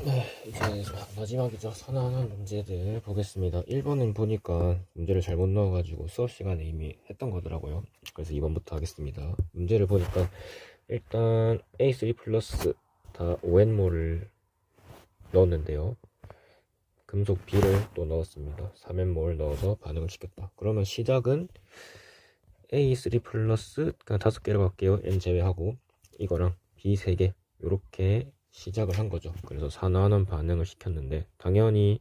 네, 이제 마지막이죠. 산화하는 문제들 보겠습니다. 1번은 보니까 문제를 잘못 넣어가지고 수업 시간에 이미 했던 거더라고요. 그래서 2번부터 하겠습니다. 문제를 보니까 일단 A3 플러스 다 ON몰을 넣었는데요. 금속 B를 또 넣었습니다. 3N몰 넣어서 반응을 시켰다. 그러면 시작은 A3 플러스 그냥 5개로 갈게요. N 제외하고 이거랑 B 3개 요렇게 시작을 한 거죠. 그래서 산화하는 반응을 시켰는데 당연히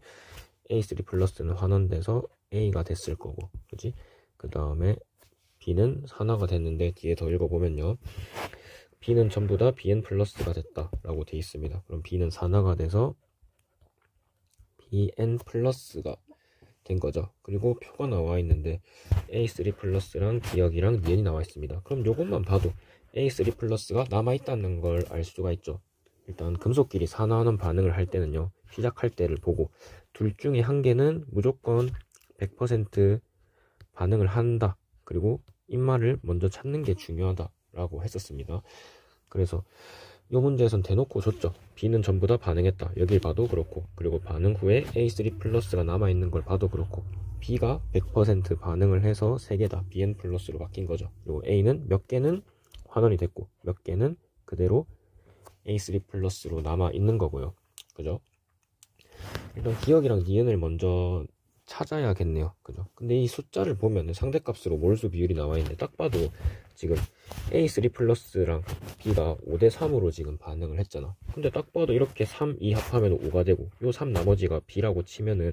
A3 플러스는 환원돼서 A가 됐을 거고, 그지? 그 다음에 B는 산화가 됐는데 뒤에 더 읽어보면요, B는 전부 다 BN 플러스가 됐다 라고 돼 있습니다. 그럼 B는 산화가 돼서 BN 플러스가 된 거죠. 그리고 표가 나와 있는데 A3 플러스랑 기억이랑 니은이 나와 있습니다. 그럼 요것만 봐도 A3 플러스가 남아있다는 걸 알 수가 있죠. 일단 금속끼리 산화하는 반응을 할 때는요, 시작할 때를 보고 둘 중에 한 개는 무조건 100% 반응을 한다. 그리고 입말을 먼저 찾는 게 중요하다 라고 했었습니다. 그래서 이 문제에선 대놓고 줬죠. B는 전부 다 반응했다. 여길 봐도 그렇고, 그리고 반응 후에 A3 플러스가 남아있는 걸 봐도 그렇고, B가 100% 반응을 해서 3개다 BN 플러스로 바뀐 거죠. 그리고 A는 몇 개는 환원이 됐고 몇 개는 그대로 A3 플러스로 남아있는 거고요. 그죠? 일단 기억이랑 니은을 먼저 찾아야겠네요. 그죠? 근데 이 숫자를 보면 상대값으로 몰수 비율이 나와 있는데 딱 봐도 지금 A3 플러스랑 B가 5대3으로 지금 반응을 했잖아. 근데 딱 봐도 이렇게 3, 2 합하면 5가 되고 요 3 나머지가 B라고 치면은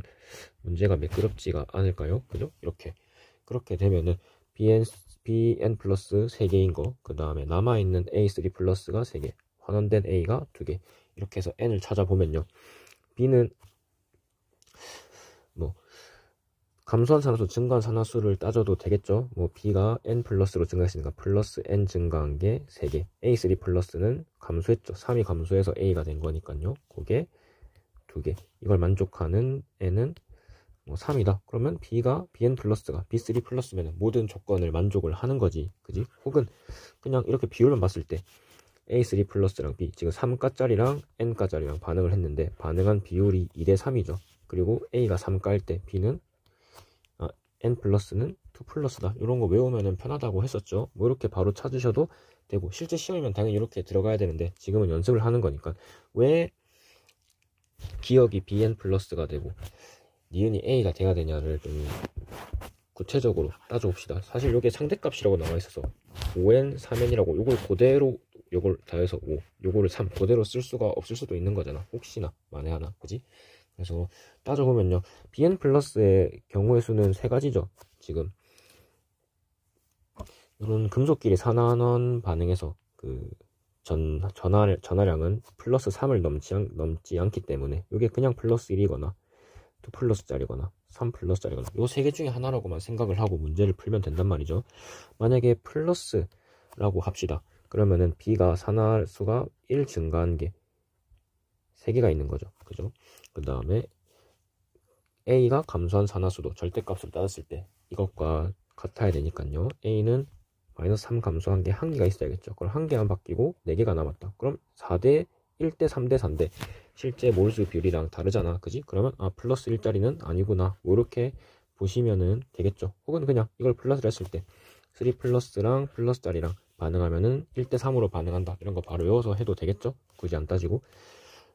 문제가 매끄럽지가 않을까요? 그죠? 이렇게 그렇게 되면은 BN 플러스 3개인 거, 그 다음에 남아있는 A3 플러스가 3개, 환원된 A가 2개, 이렇게 해서 N을 찾아보면요, B는 뭐 감소한 산화수, 증가한 산화수를 따져도 되겠죠. 뭐 B가 N 플러스로 증가했으니까 플러스 N 증가한 게 3개, A3 플러스는 감소했죠. 3이 감소해서 A가 된 거니까요. 그게 2개. 이걸 만족하는 N은 뭐 3이다. 그러면 B가 BN 플러스가 B3 플러스면 모든 조건을 만족을 하는 거지. 그지? 혹은 그냥 이렇게 비율만 봤을 때 A3 플러스랑 B, 지금 3가짜리랑 N가짜리랑 반응을 했는데 반응한 비율이 2대3이죠. 그리고 A가 3가일 때 B는 N 플러스는 2 플러스다. 이런 거 외우면 편하다고 했었죠. 뭐 이렇게 바로 찾으셔도 되고, 실제 시험이면 당연히 이렇게 들어가야 되는데 지금은 연습을 하는 거니까 왜 기억이 BN 플러스가 되고 니은이 A가 돼야 되냐를 좀 구체적으로 따져봅시다. 사실 이게 상대값이라고 나와 있어서 5n, 3n이라고 요걸 그대로 요걸 더해서 5, 요거를 3 그대로 쓸 수가 없을 수도 있는 거잖아. 혹시나 만에 하나, 그지? 그래서 따져보면요, BN 플러스의 경우의 수는 3가지죠. 지금 이런 금속끼리 산화하는 반응에서 그 전하량은 플러스 3을 넘지 않기 때문에 이게 그냥 플러스 1이거나 2 플러스짜리거나 3 플러스짜리거나 요 3개 중에 하나라고만 생각을 하고 문제를 풀면 된단 말이죠. 만약에 플러스라고 합시다. 그러면은 B가 산화수가 1 증가한 게 3개가 있는 거죠. 그죠? 그 다음에 A가 감소한 산화수도 절대값으로 따졌을 때 이것과 같아야 되니까요. A는 마이너스 3 감소한 게 1개가 있어야겠죠. 그럼 1개만 바뀌고 4개가 남았다. 그럼 4대 1대 3대 4대 실제 몰수 비율이랑 다르잖아. 그지? 그러면 플러스 1짜리는 아니구나. 뭐 이렇게 보시면은 되겠죠. 혹은 그냥 이걸 플러스를 했을 때 3 플러스랑 플러스짜리랑 반응하면은 1대 3으로 반응한다. 이런 거 바로 외워서 해도 되겠죠. 굳이 안 따지고.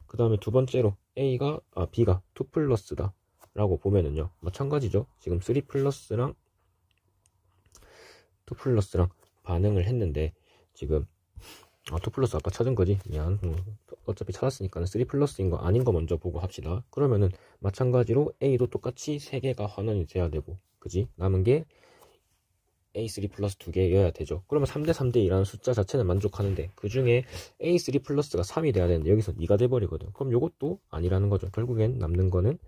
그 다음에 두 번째로 B가 2 플러스다 라고 보면은요, 마찬가지죠. 지금 3 플러스랑 2 플러스랑 반응을 했는데 지금 2 플러스 아까 찾은 거지. 미안. 어차피 찾았으니까 3 플러스인 거 아닌 거 먼저 보고 합시다. 그러면은 마찬가지로 A도 똑같이 3개가 환원이 돼야 되고, 그지? 남은 게 A3 플러스 2개여야 되죠. 그러면 3대 3대 2라는 숫자 자체는 만족하는데 그 중에 A3 플러스가 3이 돼야 되는데 여기서 2가 돼버리거든. 그럼 요것도 아니라는 거죠. 결국엔 남는 거는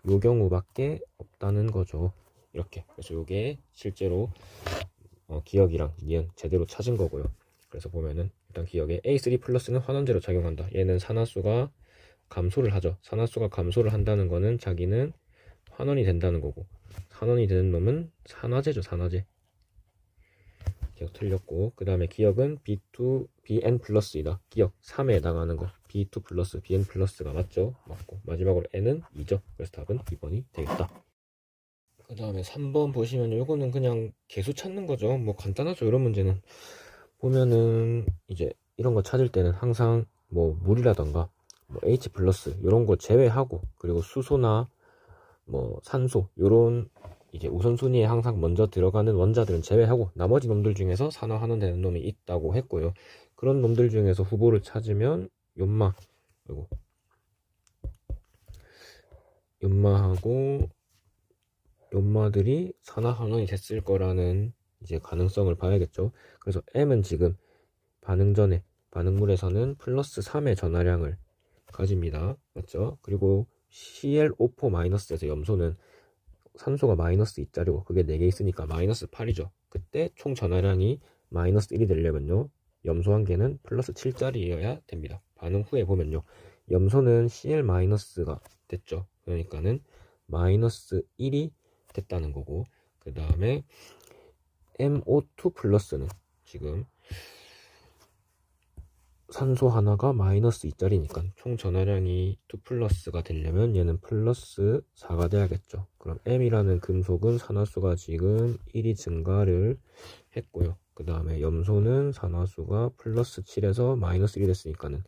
요 경우밖에 없다는 거죠. 이렇게. 그래서 요게 실제로 기억이랑 니은 제대로 찾은 거고요. 그래서 보면은 일단 기억에 A3 플러스는 환원제로 작용한다. 얘는 산화수가 감소를 하죠. 산화수가 감소를 한다는 거는 자기는 환원이 된다는 거고, 환원이 되는 놈은 산화제죠. 산화제. 기억 틀렸고, 그 다음에 기억은 bn 플러스이다. 기억 3에 해당하는 거 b2 플러스 bn 플러스가 맞죠? 맞고, 마지막으로 n은 2죠. 그래서 답은 2번이 되겠다. 그 다음에 3번 보시면 요거는 그냥 개수 찾는 거죠. 뭐 간단하죠. 이런 문제는 보면은 이제 이런 거 찾을 때는 항상 뭐 물이라던가 뭐 H 플러스 이런 거 제외하고, 그리고 수소나 뭐 산소 요런 이제 우선순위에 항상 먼저 들어가는 원자들은 제외하고 나머지 놈들 중에서 산화환원 되는 놈이 있다고 했고요. 그런 놈들 중에서 후보를 찾으면 연마, 그리고 연마하고 연마들이 산화환원이 됐을 거라는 이제 가능성을 봐야겠죠. 그래서 M은 지금 반응 전에 반응물에서는 플러스 3의 전하량을 가집니다. 맞죠? 그리고 ClO4-에서 염소는 산소가 마이너스 2짜리고 그게 4개 있으니까 마이너스 8이죠. 그때 총 전하량이 마이너스 1이 되려면요, 염소 한 개는 플러스 7짜리여야 됩니다. 반응 후에 보면요, 염소는 Cl-가 됐죠. 그러니까는 마이너스 1이 됐다는 거고, 그 다음에 MO2 플러스는 지금 산소 하나가 마이너스 2짜리니까 총 전하량이 2 플러스가 되려면 얘는 플러스 4가 돼야겠죠. 그럼 M이라는 금속은 산화수가 지금 1이 증가를 했고요. 그 다음에 염소는 산화수가 플러스 7에서 마이너스 1이 됐으니까는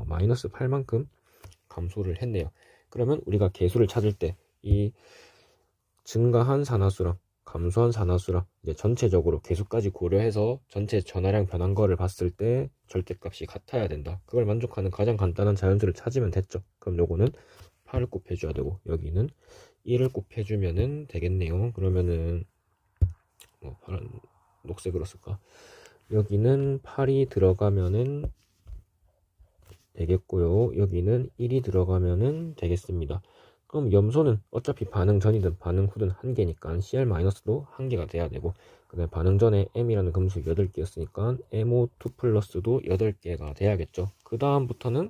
마이너스 8만큼 감소를 했네요. 그러면 우리가 개수를 찾을 때 이 증가한 산화수랑 감소한 산화수랑 이제 전체적으로 개수까지 고려해서 전체 전하량 변한 거를 봤을 때 절대값이 같아야 된다. 그걸 만족하는 가장 간단한 자연수를 찾으면 됐죠. 그럼 요거는 8을 곱해줘야 되고 여기는 1을 곱해주면은 되겠네요. 그러면은 뭐 파란 녹색으로 쓸까? 여기는 8이 들어가면은 되겠고요. 여기는 1이 들어가면은 되겠습니다. 그럼 염소는 어차피 반응 전이든 반응 후든 한 개니까 Cl-도 한 개가 돼야 되고, 그 다음에 반응 전에 M이라는 금속이 8개였으니까 MO2 플러스도 8개가 돼야겠죠. 그 다음부터는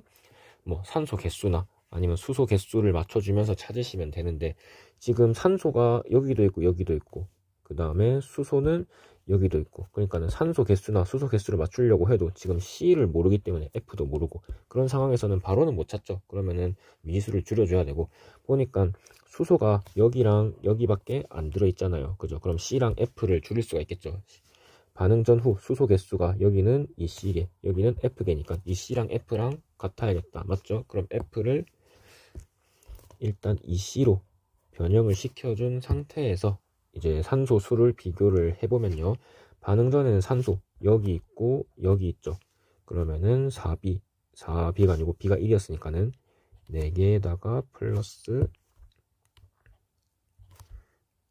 뭐 산소 개수나 아니면 수소 개수를 맞춰주면서 찾으시면 되는데, 지금 산소가 여기도 있고 여기도 있고 그 다음에 수소는 여기도 있고, 그러니까는 산소 개수나 수소 개수를 맞추려고 해도 지금 C를 모르기 때문에 F도 모르고, 그런 상황에서는 바로는 못 찾죠. 그러면은 미수를 줄여줘야 되고, 보니까 수소가 여기랑 여기밖에 안 들어있잖아요. 그죠? 그럼 C랑 F를 줄일 수가 있겠죠. 반응 전후 수소 개수가 여기는 이 C개, 여기는 F개니까 이 C랑 F랑 같아야겠다. 맞죠? 그럼 F를 일단 이 C로 변형을 시켜준 상태에서 이제 산소 수를 비교를 해보면요, 반응 전에는 산소 여기 있고 여기 있죠. 그러면은 4B가 아니고 B가 1이었으니까는 4개에다가 플러스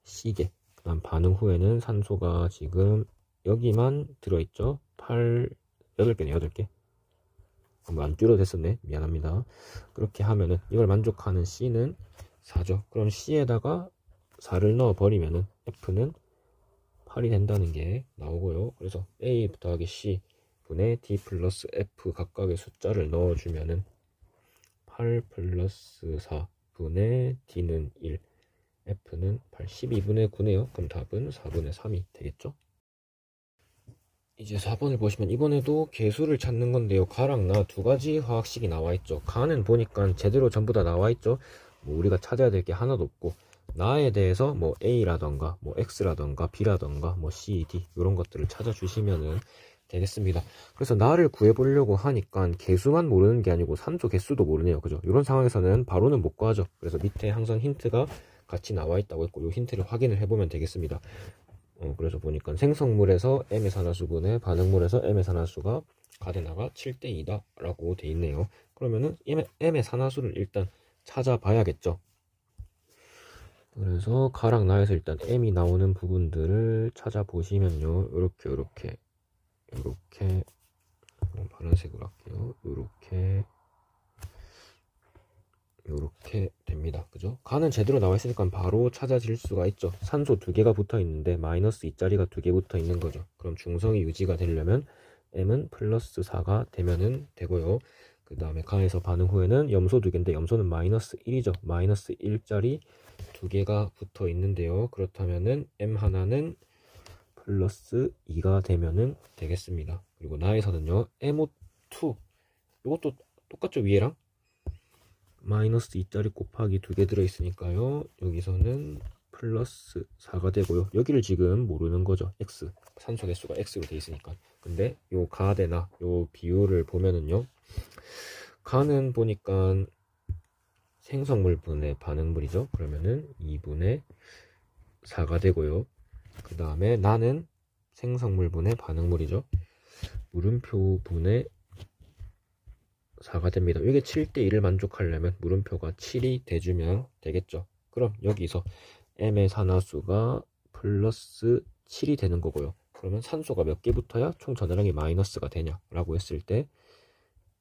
C개, 그 다음 반응 후에는 산소가 지금 여기만 들어있죠. 8개네 8개. 안 줄여도 됐었네. 미안합니다. 그렇게 하면은 이걸 만족하는 C는 4죠. 그럼 C에다가 4를 넣어 버리면은 F는 8이 된다는 게 나오고요. 그래서 A 더하기 C 분의 D 플러스 F 각각의 숫자를 넣어주면은 8 플러스 4 분의 D는 1, F는 8, 12분의 9네요. 그럼 답은 4분의 3이 되겠죠. 이제 4번을 보시면 이번에도 개수를 찾는 건데요, 가랑 나 두 가지 화학식이 나와 있죠. 가는 보니까 제대로 전부 다 나와 있죠. 뭐 우리가 찾아야 될 게 하나도 없고, 나에 대해서 뭐 A라던가 뭐 X라던가 B라던가 뭐 C, D 이런 것들을 찾아주시면은 되겠습니다. 그래서 나를 구해보려고 하니까 개수만 모르는 게 아니고 산소 개수도 모르네요. 그죠? 이런 상황에서는 바로는 못 구하죠. 그래서 밑에 항상 힌트가 같이 나와 있다고 했고, 이 힌트를 확인을 해보면 되겠습니다. 그래서 보니까 생성물에서 M의 산화수분의 반응물에서 M의 산화수가 가데나가 7대2다 라고 돼 있네요. 그러면은 M의 산화수를 일단 찾아봐야겠죠. 그래서 가랑 나에서 일단 M이 나오는 부분들을 찾아보시면요, 요렇게 파란색으로 할게요. 요렇게 됩니다. 그죠? 가는 제대로 나와 있으니까 바로 찾아질 수가 있죠. 산소 2개가 붙어 있는데 마이너스 2짜리가 2개 붙어 있는 거죠. 그럼 중성이 유지가 되려면 M은 플러스 4가 되면은 되고요. 그 다음에 가에서 반응 후에는 염소 2개인데 염소는 마이너스 1이죠. 마이너스 1짜리 2개가 붙어 있는데요. 그렇다면은 M 하나는 플러스 2가 되면은 되겠습니다. 그리고 나에서는요, MO2 이것도 똑같죠. 위에랑 마이너스 2짜리 곱하기 2개 들어있으니까요, 여기서는 플러스 4가 되고요. 여기를 지금 모르는 거죠. X, 산소 개수가 X로 돼 있으니까. 근데 요 가대나 요 비율을 보면은요, 가는 보니까 생성물분의 반응물이죠. 그러면은 2분의 4가 되고요. 그 다음에 나는 생성물분의 반응물이죠. 물음표분의 4가 됩니다. 이게 7대1을 만족하려면 물음표가 7이 돼주면 되겠죠. 그럼 여기서 M의 산화수가 플러스 7이 되는 거고요. 그러면 산소가 몇 개 붙어야 총 전화량이 마이너스가 되냐 라고 했을 때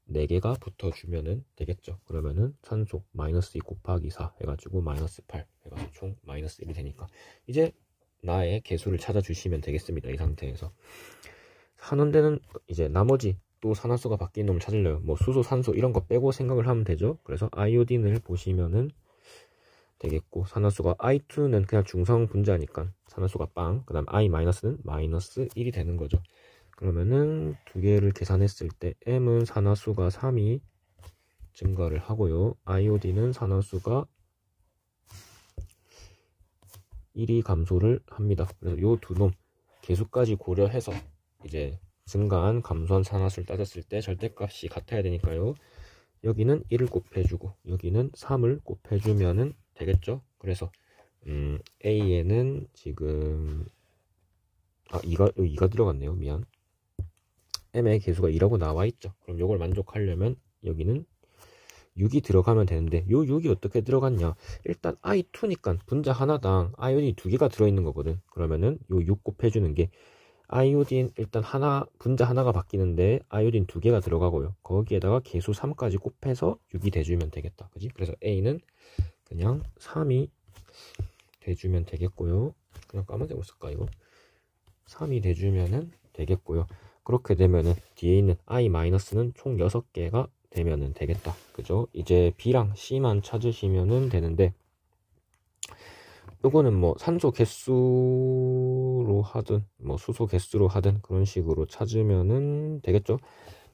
4개가 붙어주면 되겠죠. 그러면은 산소 마이너스 2 곱하기 4 해가지고 마이너스 8 해가지고 총 마이너스 1이 되니까 이제 나의 개수를 찾아주시면 되겠습니다. 이 상태에서 하는 데는 이제 나머지 또 산화수가 바뀐 놈을 찾으려면 뭐 수소, 산소 이런 거 빼고 생각을 하면 되죠. 그래서 아이오딘을 보시면은 되겠고, 산화수가 I2는 그냥 중성 분자니까 산화수가 빵, 그 다음 I-는 마이너스 1이 되는 거죠. 그러면은 두 개를 계산했을 때 M은 산화수가 3이 증가를 하고요, 아이오딘은 산화수가 1이 감소를 합니다. 그래서 요 두 놈 개수까지 고려해서 이제 증가한 감소한 산화수를 따졌을 때 절대값이 같아야 되니까요, 여기는 1을 곱해주고 여기는 3을 곱해주면은 되겠죠. 그래서 A에는 지금 2가 들어갔네요. 미안. M의 개수가 2라고 나와 있죠. 그럼 요걸 만족하려면 여기는 6이 들어가면 되는데, 요 6이 어떻게 들어갔냐, 일단 I2니까 분자 하나당 아이오딘이 2개가 들어있는 거거든. 그러면은 요 6 곱해주는 게 아이오딘 일단 분자 하나가 바뀌는데 아이오딘 2개가 들어가고요, 거기에다가 개수 3까지 곱해서 6이 돼주면 되겠다. 그지? 그래서 A는 그냥 3이 돼주면 되겠고요. 그냥 까만색으로 쓸까 이거? 3이 돼주면은 되겠고요. 그렇게 되면은 뒤에 있는 I-는 총 6개가 되면은 되겠다. 그죠? 이제 B랑 C만 찾으시면은 되는데, 요거는 뭐 산소 개수로 하든 뭐 수소 개수로 하든 그런 식으로 찾으면은 되겠죠.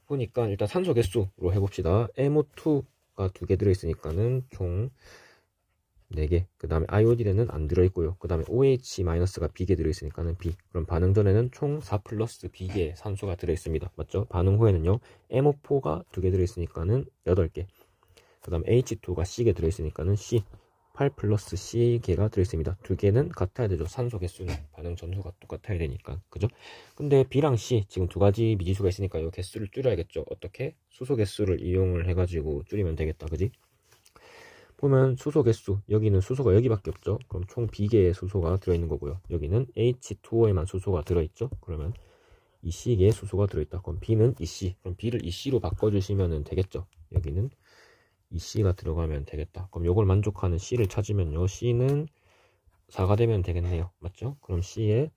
보니까 일단 산소 개수로 해봅시다. MO2가 2개 들어있으니까는 총 4개, 그 다음에 아이오딘에는 안 들어있고요, 그 다음에 OH-가 B개 들어있으니까는 B. 그럼 반응 전에는 총 4 플러스 B개의 산소가 들어있습니다. 맞죠? 반응 후에는요, MO4가 2개 들어있으니까는 8개, 그 다음 H2가 C개 들어있으니까는 C, 8 플러스 C개가 들어있습니다. 2개는 같아야 되죠. 산소 개수는 반응 전후가 똑같아야 되니까. 그죠? 근데 B랑 C 지금 2가지 미지수가 있으니까 이 개수를 줄여야겠죠. 어떻게? 수소 개수를 이용을 해가지고 줄이면 되겠다. 그지? 보면 수소 개수, 여기는 수소가 여기밖에 없죠. 그럼 총 B개의 수소가 들어있는 거고요. 여기는 H2O에만 수소가 들어있죠. 그러면 이 C개의 수소가 들어있다. 그럼 B는 EC. 그럼 B를 EC로 바꿔주시면 되겠죠. 여기는 EC가 들어가면 되겠다. 그럼 요걸 만족하는 C를 찾으면요, C는 4가 되면 되겠네요. 맞죠? 그럼 C에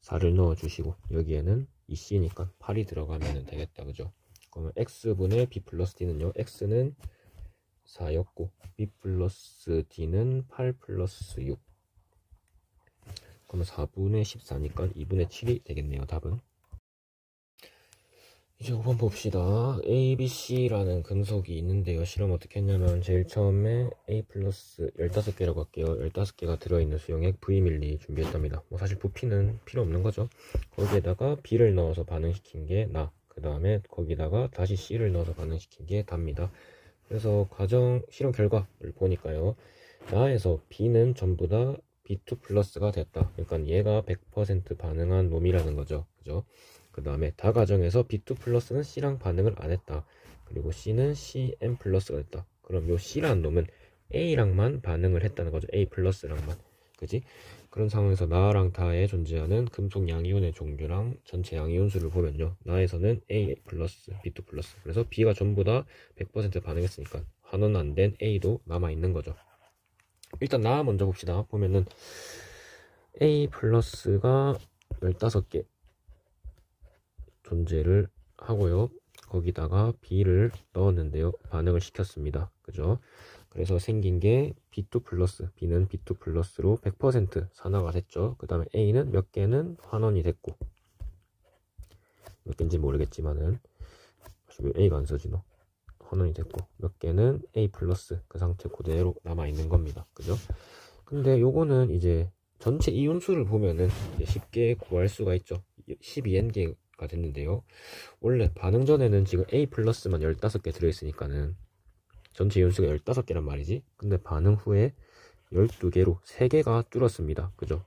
4를 넣어주시고 여기에는 EC니까 8이 들어가면 되겠다. 그죠? 그러면 X분의 B 플러스 D는요, X는 4였고 B 플러스 D는 8 플러스 6. 그러면 4분의 14니까 2분의 7이 되겠네요. 답은. 이제 5번 봅시다. A, B, C라는 금속이 있는데요. 실험 어떻게 했냐면 제일 처음에 A 플러스 15개라고 할게요. 15개가 들어있는 수용액 V밀리 준비했답니다. 뭐 사실 부피는 필요 없는 거죠. 거기에다가 B를 넣어서 반응시킨 게 나, 그 다음에 거기다가 다시 C를 넣어서 반응시킨 게 답니다. 그래서 실험 결과를 보니까요, 나에서 B는 전부 다 B2 플러스가 됐다. 그러니까 얘가 100% 반응한 놈이라는 거죠. 그죠? 그 다음에 다 과정에서 B2 플러스는 C랑 반응을 안 했다. 그리고 C는 CM 플러스가 됐다. 그럼 요 C라는 놈은 A랑만 반응을 했다는 거죠. A 플러스랑만. 그지? 그런 상황에서 나랑 다에 존재하는 금속 양이온의 종류랑 전체 양이온수를 보면요, 나에서는 A 플러스, B2 플러스. 그래서 B가 전부 다 100% 반응했으니까 환원 안 된 A도 남아있는 거죠. 일단 나 먼저 봅시다. 보면은 A 플러스가 15개 존재를 하고요. 거기다가 B를 넣었는데요. 반응을 시켰습니다. 그죠? 그래서 생긴 게 B2 플러스, B는 B2 플러스로 100% 산화가 됐죠. 그 다음에 A는 몇 개는 환원이 됐고, 몇 개인지 모르겠지만은, 왜 A가 안 써지노? 환원이 됐고, 몇 개는 A 플러스 그 상태 그대로 남아있는 겁니다. 그죠? 근데 요거는 이제 전체 이온수를 보면은 쉽게 구할 수가 있죠. 12N개가 됐는데요. 원래 반응 전에는 지금 A 플러스만 15개 들어있으니까는 전체 이온수가 15개란 말이지. 근데 반응 후에 12개로 3개가 줄었습니다. 그죠?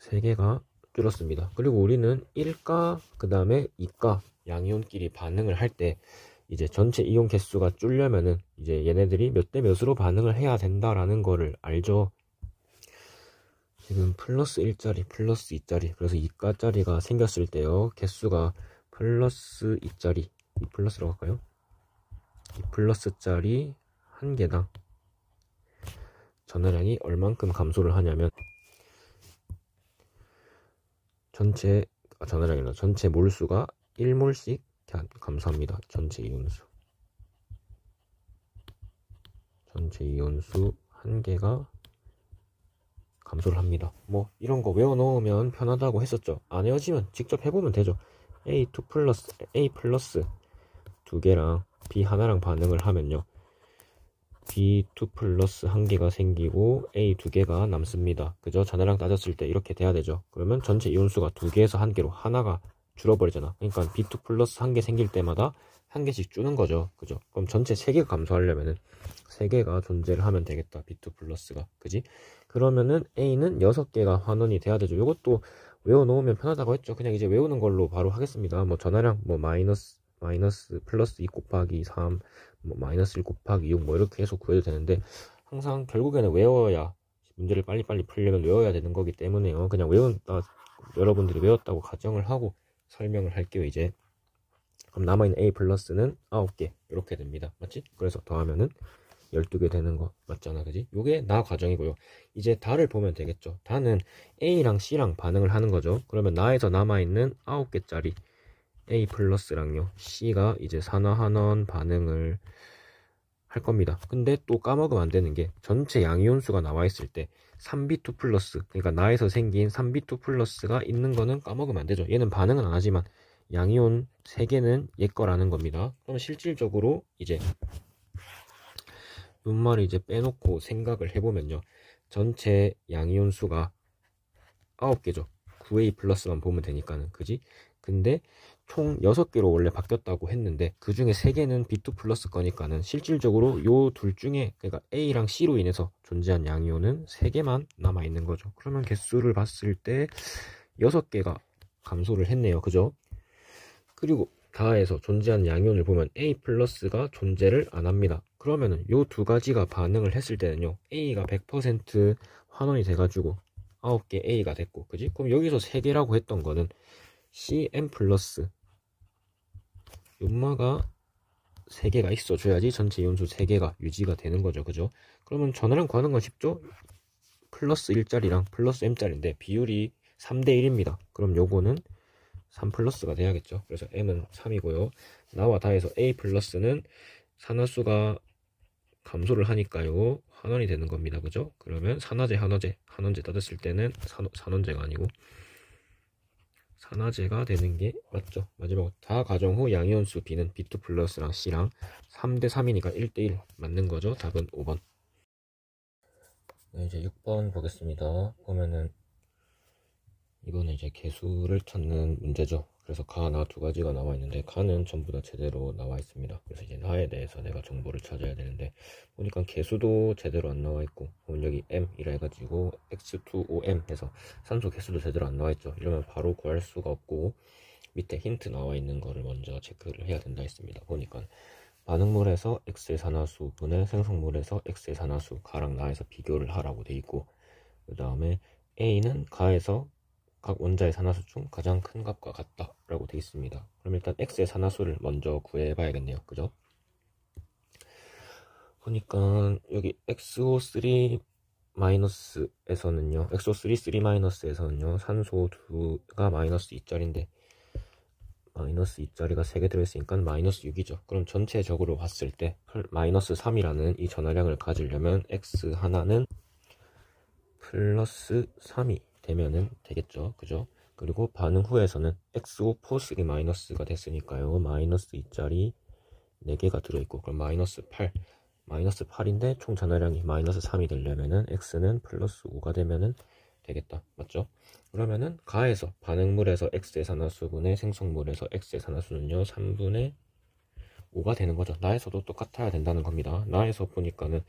3개가 줄었습니다. 그리고 우리는 1가 그 다음에 2가 양이온끼리 반응을 할 때 이제 전체 이온 개수가 줄려면은 이제 얘네들이 몇 대 몇으로 반응을 해야 된다라는 거를 알죠. 지금 플러스 1짜리, 플러스 2짜리, 그래서 2가짜리가 생겼을 때요. 개수가 플러스 2짜리, 2 플러스라고 할까요? 2 플러스짜리 한 개당 전화량이 얼만큼 감소를 하냐면 전체 전화량이라 전체 몰수가 1몰씩 감소합니다. 전체 이온수 한 개가 감소를 합니다. 뭐 이런 거 외워 놓으면 편하다고 했었죠. 안 외워지면 직접 해보면 되죠. A2 플러스 A 플러스 두 개랑 B 하나랑 반응을 하면요, B2 플러스 한 개가 생기고 A 두 개가 남습니다. 그죠? 잔해랑 따졌을 때 이렇게 돼야 되죠. 그러면 전체 이온수가 두 개에서 한 개로 하나가 줄어버리잖아. 그러니까 B2 플러스 한 개 생길 때마다 한 개씩 주는 거죠. 그죠? 그럼 전체 3개가 감소하려면은 3개가 존재를 하면 되겠다. B2 플러스가. 그지? 그러면은 A는 6개가 환원이 돼야 되죠. 이것도 외워 놓으면 편하다고 했죠. 그냥 이제 외우는 걸로 바로 하겠습니다. 뭐 전하량 뭐 마이너스 플러스 2 곱하기 3 뭐 마이너스 1 곱하기 6 뭐 이렇게 해서 구해도 되는데, 항상 결국에는 외워야 문제를 빨리빨리 풀려면 외워야 되는 거기 때문에요. 그냥 여러분들이 외웠다고 가정을 하고 설명을 할게요. 이제 그럼 남아있는 A 플러스는 9개 이렇게 됩니다. 맞지? 그래서 더하면은 12개 되는 거 맞잖아. 그지? 요게 나 과정이고요. 이제 다를 보면 되겠죠. 다는 A랑 C랑 반응을 하는 거죠. 그러면 나에서 남아있는 9개짜리 A 플러스랑요, C가 이제 산화환원 반응을 할 겁니다. 근데 또 까먹으면 안 되는 게 전체 양이온수가 나와 있을 때 3B2 플러스, 그러니까 나에서 생긴 3B2 플러스가 있는 거는 까먹으면 안 되죠. 얘는 반응은 안 하지만 양이온 3개는 얘 거라는 겁니다. 그럼 실질적으로 이제 눈말을 이제 빼놓고 생각을 해보면요, 전체 양이온수가 9개죠. 9A 플러스만 보면 되니까는. 그지? 근데 총 6개로 원래 바뀌었다고 했는데 그 중에 3개는 B2 플러스 거니까는 실질적으로 요 둘 중에, 그러니까 A랑 C로 인해서 존재한 양이온은 3개만 남아있는 거죠. 그러면 개수를 봤을 때 6개가 감소를 했네요. 그죠? 그리고 다해서 존재한 양이온을 보면 A 플러스가 존재를 안 합니다. 그러면은 요 두 가지가 반응을 했을 때는요, A가 100% 환원이 돼가지고 9개 A가 됐고, 그지? 그럼 여기서 3개라고 했던 거는 CN 플러스 연마가 3개가 있어줘야지 전체 이온수 3개가 유지가 되는 거죠. 그죠? 그러면 전화량 구하는 건 쉽죠? 플러스 1짜리랑 플러스 M짜리인데 비율이 3대1입니다. 그럼 요거는 3 플러스가 돼야겠죠. 그래서 M은 3이고요. 나와 다해서 A 플러스는 산화수가 감소를 하니까요, 환원이 되는 겁니다. 그죠? 그러면 산화제 따졌을 때는 산원제가 아니고 산화제가 되는 게 맞죠. 마지막으로 다 가정 후 양이온수 B는 B2 플러스랑 C랑 3대3이니까 1대1 맞는 거죠. 답은 5번. 네, 이제 6번 보겠습니다. 보면은 이거는 이제 개수를 찾는 문제죠. 그래서 가, 나 두 가지가 나와 있는데 가는 전부 다 제대로 나와 있습니다. 그래서 이제 나에 대해서 내가 정보를 찾아야 되는데 보니까 개수도 제대로 안 나와 있고, 여기 M이라 해가지고 X2OM 해서 산소 개수도 제대로 안 나와 있죠. 이러면 바로 구할 수가 없고 밑에 힌트 나와 있는 거를 먼저 체크를 해야 된다 했습니다. 보니까 반응물에서 X의 산화수 분의 생성물에서 X의 산화수, 가랑 나에서 비교를 하라고 돼 있고, 그 다음에 A는 가에서 각 원자의 산화수 중 가장 큰 값과 같다 라고 되어 있습니다. 그럼 일단 X의 산화수를 먼저 구해 봐야겠네요. 그죠? 보니까 여기 XO3 마이너스에서는요, XO3 3 마이너스에서는요 산소 2가 마이너스 2짜리인데 마이너스 2자리가 3개 들어있으니까 마이너스 6이죠. 그럼 전체적으로 봤을 때 마이너스 3이라는 이 전화량을 가지려면 x 하나는 플러스 3이 되면은 되겠죠. 그죠? 그리고 반응 후에서는 xO 포스리 마이너스가 됐으니까요. 마이너스 2자리 4개가 들어있고, 그럼 마이너스 8. 마이너스 8인데 총 전화량이 마이너스 3이 되려면은 x는 플러스 5가 되면은 되겠다. 맞죠? 그러면은 가에서 반응물에서 x의 산화수분의 생성물에서 x의 산화수는요 3분의 5가 되는 거죠. 나에서도 똑같아야 된다는 겁니다. 나에서 보니까는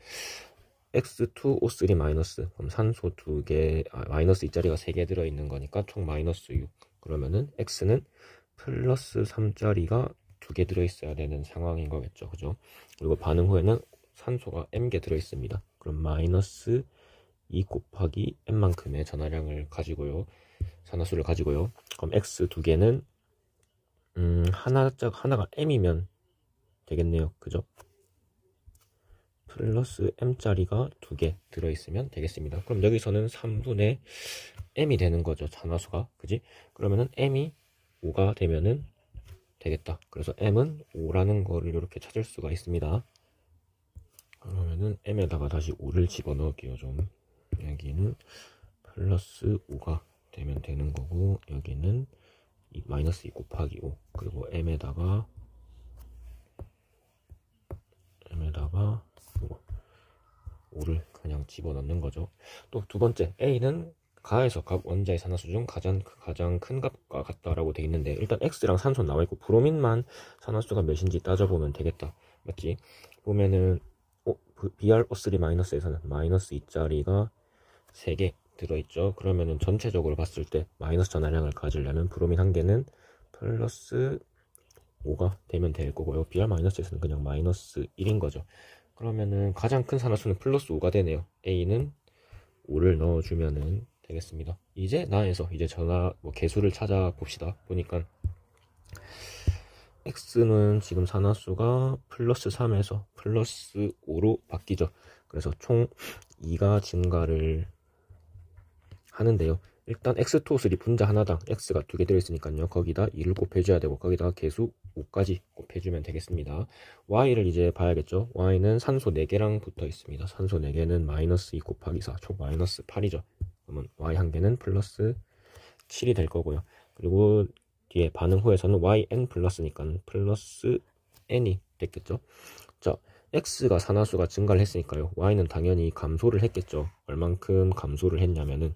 x2O3 마이너스, 그럼 산소 2개, 마이너스 2자리가 3개 들어있는 거니까 총 마이너스 6. 그러면은 x는 플러스 3자리가 2개 들어있어야 되는 상황인 거겠죠. 그죠? 그리고 반응 후에는 산소가 m개 들어있습니다. 그럼 마이너스 2 곱하기 m만큼의 전화량을 가지고요. 산화수를 가지고요. 그럼 x 2개는 하나가 m이면 되겠네요. 그죠? 플러스 m짜리가 2개 들어있으면 되겠습니다. 그럼 여기서는 3분의 m이 되는 거죠. 산화수가. 그지? 그러면은 m이 5가 되면은 되겠다. 그래서 m은 5라는 거를 이렇게 찾을 수가 있습니다. 그러면은 m에다가 다시 5를 집어넣을게요. 좀. 여기는 플러스 5가 되면 되는 거고, 여기는 마이너스 2 곱하기 5, 그리고 m에다가 5를 그냥 집어넣는 거죠. 또 두 번째, A는 가에서 값 원자의 산화수 중 가장 큰 값과 같다라고 되어 있는데, 일단 X랑 산소 나와 있고 브로민만 산화수가 몇인지 따져보면 되겠다. 맞지? 보면은 BrO3-에서는 마이너스 2자리가 3개 들어있죠. 그러면은 전체적으로 봤을 때 마이너스 전화량을 가지려면 브로민 한 개는 플러스 5가 되면 될 거고요. Br-에서는 그냥 마이너스 1인 거죠. 그러면은 가장 큰 산화수는 플러스 5가 되네요. A는 5를 넣어주면은 되겠습니다. 이제 나에서 이제 개수를 찾아봅시다. 보니까 X는 지금 산화수가 플러스 3에서 플러스 5로 바뀌죠. 그래서 총 2가 증가를 하는데요. 일단 x2O3 분자 하나당 x가 2개 들어있으니까요. 거기다 2를 곱해줘야 되고, 거기다가 개수 5까지 곱해주면 되겠습니다. y를 이제 봐야겠죠. y는 산소 4개랑 붙어 있습니다. 산소 4개는 마이너스 2 곱하기 4, 총 마이너스 8이죠. 그러면 y 한 개는 플러스 7이 될 거고요. 그리고 뒤에 반응 후에서는 yn 플러스니까 플러스 n이 됐겠죠. 자, x가 산화수가 증가를 했으니까요. y는 당연히 감소를 했겠죠. 얼만큼 감소를 했냐면은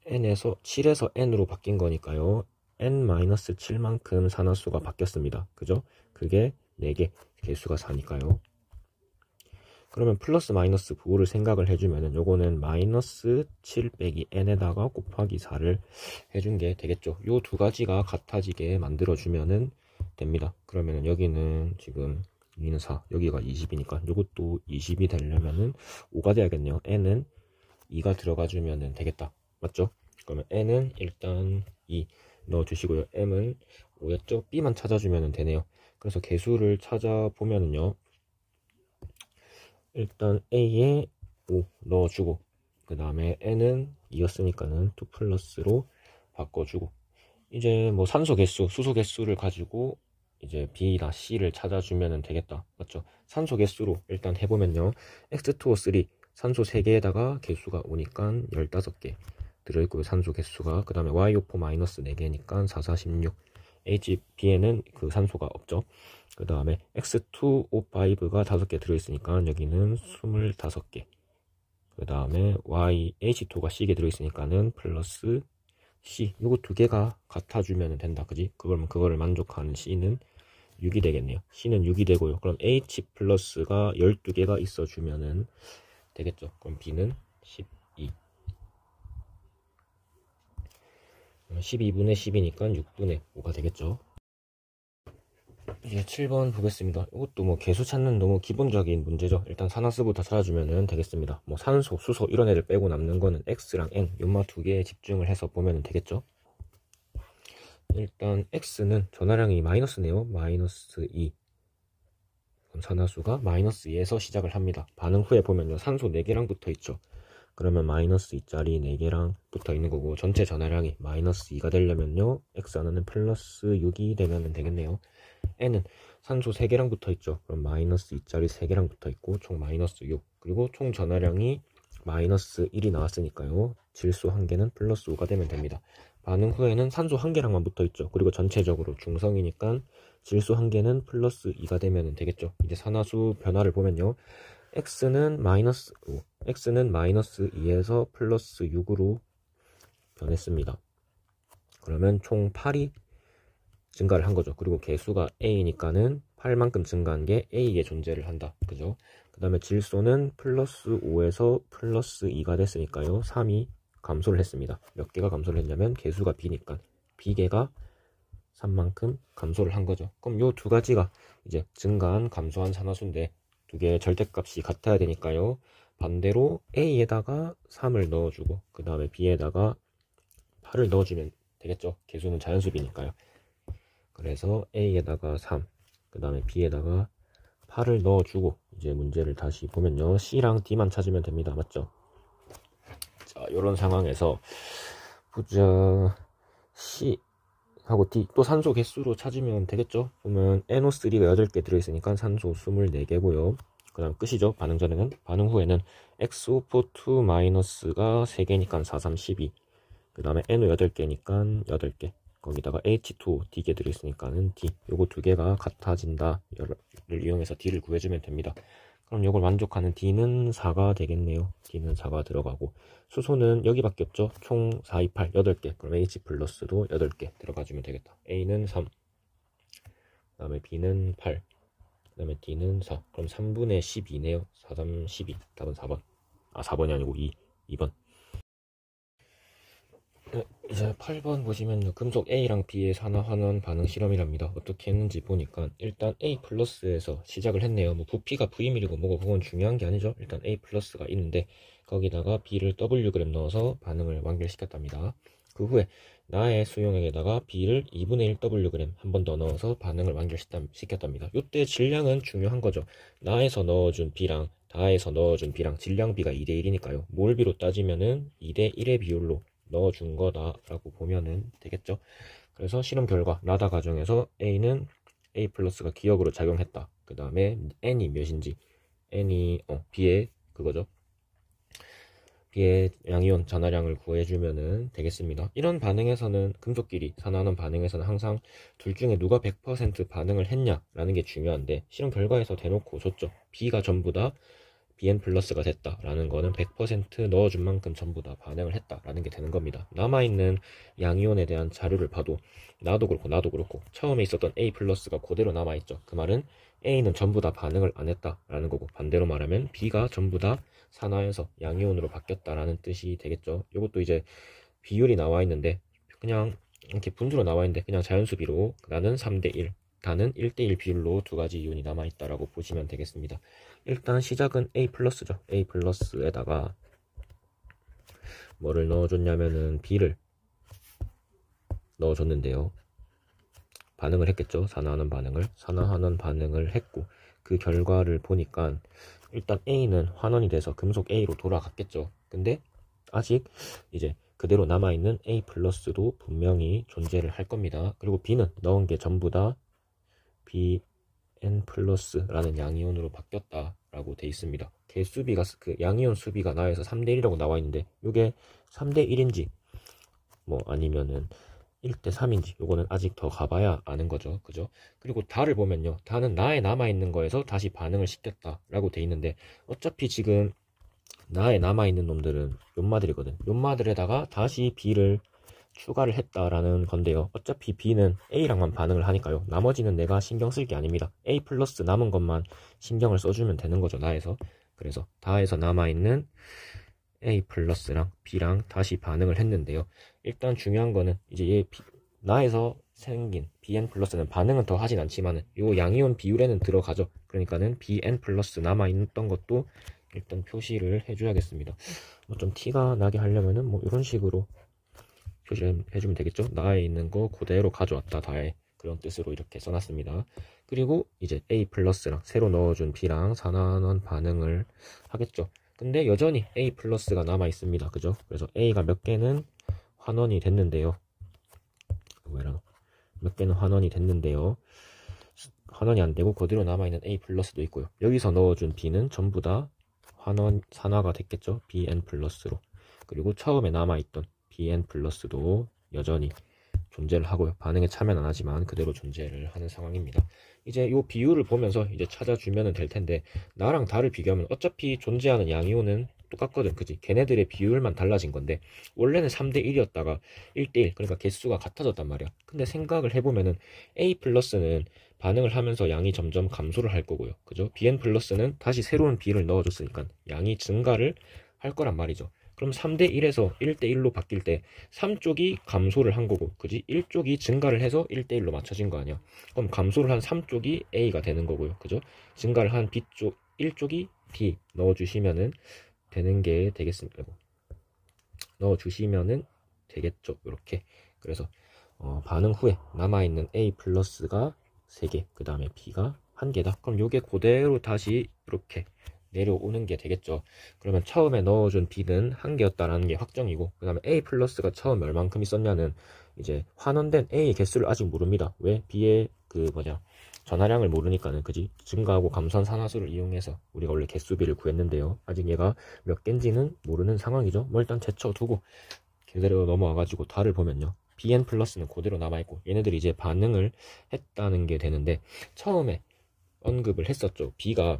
n에서 7에서 n으로 바뀐 거니까요. n-7만큼 산화수가 바뀌었습니다. 그죠? 그게 4개, 개수가 4니까요. 그러면 플러스 마이너스 부호를 생각을 해주면은 요거는 마이너스 7 빼기 n에다가 곱하기 4를 해준 게 되겠죠. 요 두 가지가 같아지게 만들어주면은 됩니다. 그러면은 여기는 지금 여기는 4, 여기가 20이니까 요것도 20이 되려면은 5가 돼야겠네요. n은 2가 들어가주면은 되겠다. 맞죠? 그러면 n은 일단 2 넣어주시고요. m은 5였죠? b만 찾아주면 되네요. 그래서 개수를 찾아보면은요. 일단 a에 5 넣어주고, 그 다음에 n은 2였으니까는 2 플러스로 바꿔주고, 이제 뭐 산소 개수, 수소 개수를 가지고 이제 B나 C를 찾아주면 되겠다. 맞죠? 산소 개수로 일단 해보면요. X2O3 산소 3개에다가 개수가 오니까 15개 들어있고요. 산소 개수가. 그 다음에 YO4 마이너스 4개니까 4, 4, 16. HB에는 그 산소가 없죠. 그 다음에 X2O5가 5개 들어있으니까 여기는 25개. 그 다음에 H2가 C개 들어있으니까는 플러스 C. 요거 두 개가 같아주면 된다. 그지? 그거를 만족하는 C는 6이 되겠네요. C는 6이 되고요. 그럼 H 플러스가 12개가 있어주면은 되겠죠. 그럼 B는 12. 12분의 10이니까 6분의 5가 되겠죠. 이제 7번 보겠습니다. 이것도 뭐 개수 찾는 너무 기본적인 문제죠. 일단 산화수부터 찾아주면 되겠습니다. 뭐 산소, 수소 이런 애들 빼고 남는 거는 X랑 N 요마 두 개에 집중을 해서 보면 되겠죠. 일단 X는 전화량이 마이너스네요. 마이너스 2. 그럼 산화수가 마이너스 2에서 시작을 합니다. 반응 후에 보면요. 산소 4개랑 붙어 있죠. 그러면 마이너스 2짜리 4개랑 붙어 있는 거고, 전체 전하량이 마이너스 2가 되려면요, x 하나는 플러스 6이 되면 되겠네요. n은 산소 3개랑 붙어 있죠. 그럼 마이너스 2짜리 3개랑 붙어 있고 총 마이너스 6. 그리고 총 전하량이 마이너스 1이 나왔으니까요, 질소 1개는 플러스 5가 되면 됩니다. 반응 후에는 산소 1개랑만 붙어 있죠. 그리고 전체적으로 중성이니까 질소 1개는 플러스 2가 되면 되겠죠. 이제 산화수 변화를 보면요, x는 마이너스 2에서 플러스 6으로 변했습니다. 그러면 총 8이 증가를 한 거죠. 그리고 개수가 A니까는 8만큼 증가한 게 A에 존재를 한다. 그죠? 그 다음에 질소는 플러스 5에서 플러스 2가 됐으니까요, 3이 감소를 했습니다. 몇 개가 감소를 했냐면 개수가 B니까 B개가 3만큼 감소를 한 거죠. 그럼 요 두 가지가 이제 증가한 감소한 산화수인데 두 개의 절대값이 같아야 되니까요, 반대로 A에다가 3을 넣어주고 그 다음에 B에다가 8을 넣어주면 되겠죠. 개수는 자연수비니까요. 그래서 A에다가 3, 그 다음에 B에다가 8을 넣어주고, 이제 문제를 다시 보면요, C랑 D만 찾으면 됩니다. 맞죠? 자, 요런 상황에서 보자. C하고 D 또 산소 개수로 찾으면 되겠죠? 보면 NO3가 8개 들어있으니까 산소 24개고요 그 다음 끝이죠. 반응 전에는. 반응 후에는 XO42 마이너스가 3개니까 4, 3, 12, 그 다음에 NO 8개니까 8개, 거기다가 H2O D개 들어있으니까는 D, 요거 두 개가 같아진다 를 이용해서 D를 구해주면 됩니다. 그럼 요걸 만족하는 D는 4가 되겠네요. D는 4가 들어가고, 수소는 여기밖에 없죠. 총 4, 2, 8, 8개. 그럼 H 플러스도 8개 들어가주면 되겠다. A는 3, 그 다음에 B는 8, 그 다음에 D는 4. 그럼 3분의 12네요. 4, 3, 12. 답은 4번. 아, 4번이 아니고 2번. 이제 8번 보시면 금속 A랑 B의 산화환원 반응 실험이랍니다. 어떻게 했는지 보니까 일단 A 플러스에서 시작을 했네요. 뭐 부피가 V밀이고 뭐고 그건 중요한 게 아니죠. 일단 A 플러스가 있는데 거기다가 B를 Wg 넣어서 반응을 완결시켰답니다. 그 후에 나의 수용액에다가 B를 2분의 1 Wg 한 번 더 넣어서 반응을 완결시켰답니다. 이때 질량은 중요한 거죠. 나에서 넣어준 B랑 다에서 넣어준 B랑 질량비가 2대1이니까요. 몰비로 따지면은 2대1의 비율로 넣어준 거다라고 보면은 되겠죠. 그래서 실험 결과 라다 과정에서 A는 A 플러스가 기역으로 작용했다. 그 다음에 N이 몇인지, N이 B의 그거죠. B의 양이온 전하량을 구해주면은 되겠습니다. 이런 반응에서는 금속끼리 산화하는 반응에서는 항상 둘 중에 누가 100% 반응을 했냐라는 게 중요한데, 실험 결과에서 대놓고 줬죠. B가 전부 다 BN 플러스가 됐다라는 거는 100% 넣어준 만큼 전부 다 반응을 했다라는 게 되는 겁니다. 남아있는 양이온에 대한 자료를 봐도 나도 그렇고 처음에 있었던 A 플러스가 그대로 남아있죠. 그 말은 A는 전부 다 반응을 안 했다라는 거고, 반대로 말하면 B가 전부 다 산화해서 양이온으로 바뀌었다라는 뜻이 되겠죠. 이것도 이제 비율이 나와 있는데 그냥 이렇게 분수로 나와 있는데 그냥 자연수비로 나는 3대1, 다는 1대1 비율로 두 가지 이온이 남아있다라고 보시면 되겠습니다. 일단 시작은 A 플러스죠. A 플러스에다가 뭐를 넣어줬냐면은 B를 넣어줬는데요. 반응을 했겠죠. 산화하는 반응을 했고, 그 결과를 보니까 일단 A는 환원이 돼서 금속 A로 돌아갔겠죠. 근데 아직 이제 그대로 남아있는 A 플러스도 분명히 존재를 할 겁니다. 그리고 B는 넣은 게 전부 다 BN 플러스라는 양이온으로 바뀌었다라고 돼 있습니다. 개수비가 그 양이온 수비가 나에서 3대1이라고 나와 있는데 이게 3대1인지 뭐 아니면은 1대3인지 요거는 아직 더 가봐야 아는 거죠. 그죠? 그리고 다를 보면요, 다는 나에 남아있는 거에서 다시 반응을 시켰다라고 돼 있는데 어차피 지금 나에 남아있는 놈들은 욤마들이거든. 욤마들에다가 다시 B를 추가를 했다라는 건데요. 어차피 B는 A랑만 반응을 하니까요. 나머지는 내가 신경 쓸 게 아닙니다. A 플러스 남은 것만 신경을 써주면 되는 거죠, 나에서. 그래서 다에서 남아있는 A 플러스랑 B랑 다시 반응을 했는데요. 일단 중요한 거는 이제 나에서 생긴 BN 플러스는 반응은 더 하진 않지만은 요 양이온 비율에는 들어가죠. 그러니까는 BN 플러스 남아있던 것도 일단 표시를 해줘야겠습니다. 뭐 좀 티가 나게 하려면은 뭐 이런 식으로 표시를 해주면 되겠죠. 나에 있는 거 그대로 가져왔다, 다에. 그런 뜻으로 이렇게 써놨습니다. 그리고 이제 A 플러스랑 새로 넣어준 B랑 산화하는 반응을 하겠죠. 근데 여전히 A 플러스가 남아 있습니다. 그죠? 그래서 A가 몇 개는 환원이 됐는데요. 몇 개는 환원이 됐는데요. 환원이 안 되고 그대로 남아있는 A 플러스도 있고요. 여기서 넣어준 B는 전부 다 환원, 산화가 됐겠죠? BN 플러스로. 그리고 처음에 남아있던 BN 플러스도 여전히 존재를 하고요. 반응에 참여는 안 하지만 그대로 존재를 하는 상황입니다. 이제 이 비율을 보면서 이제 찾아주면 될 텐데, 나랑 다를 비교하면 어차피 존재하는 양이온은 똑같거든. 그지? 걔네들의 비율만 달라진 건데, 원래는 3대1이었다가 1대1, 그러니까 개수가 같아졌단 말이야. 근데 생각을 해보면은 A 플러스는 반응을 하면서 양이 점점 감소를 할 거고요. 그죠? BN 플러스는 다시 새로운 B를 넣어줬으니까 양이 증가를 할 거란 말이죠. 그럼 3대1에서 1대1로 바뀔 때 3쪽이 감소를 한 거고, 그지? 1쪽이 증가를 해서 1대1로 맞춰진 거 아니야. 그럼 감소를 한 3쪽이 A가 되는 거고요. 그죠? 증가를 한 B쪽, 1쪽이 B 넣어주시면은 되는 게 되겠습니다. 넣어주시면은 되겠죠. 이렇게. 그래서 반응 후에 남아있는 A 플러스가 3개, 그 다음에 B가 1개다. 그럼 요게 그대로 다시 이렇게 내려오는 게 되겠죠. 그러면 처음에 넣어준 B는 1개였다라는 게 확정이고, 그 다음에 A 플러스가 처음 얼만큼 있었냐는 이제 환원된 A의 개수를 아직 모릅니다. 왜? B의 전하량을 모르니까는. 그지? 증가하고 감소한 산화수를 이용해서 우리가 원래 개수 B를 구했는데요. 아직 얘가 몇 개인지는 모르는 상황이죠. 뭐 일단 제쳐두고 그대로 넘어와가지고 달을 보면요, BN 플러스는 그대로 남아있고 얘네들이 이제 반응을 했다는 게 되는데, 처음에 언급을 했었죠. B가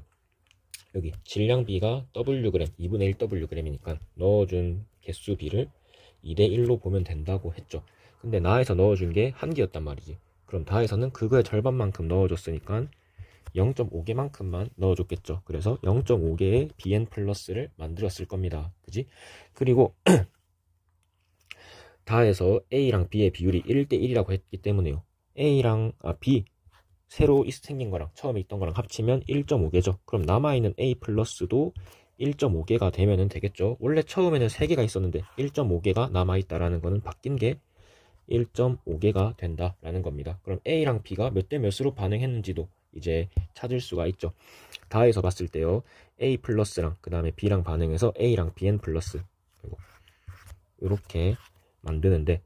여기 질량 B가 Wg, 2분의 1 Wg이니까 넣어준 개수 B를 2대1로 보면 된다고 했죠. 근데 나에서 넣어준 게 1개였단 말이지. 그럼 다에서는 그거의 절반만큼 넣어줬으니까 0.5개만큼만 넣어줬겠죠. 그래서 0.5개의 BN 플러스를 만들었을 겁니다. 그지? 그리고 다에서 A랑 B의 비율이 1대1이라고 했기 때문에요. B 새로 생긴 거랑 처음에 있던 거랑 합치면 1.5개죠. 그럼 남아있는 A 플러스도 1.5개가 되면 되겠죠. 원래 처음에는 3개가 있었는데 1.5개가 남아있다라는 거는 바뀐 게 1.5개가 된다라는 겁니다. 그럼 A랑 B가 몇 대 몇으로 반응했는지도 이제 찾을 수가 있죠. 다에서 봤을 때요, A 플러스랑 그 다음에 B랑 반응해서 A랑 BN 플러스 이렇게 만드는데,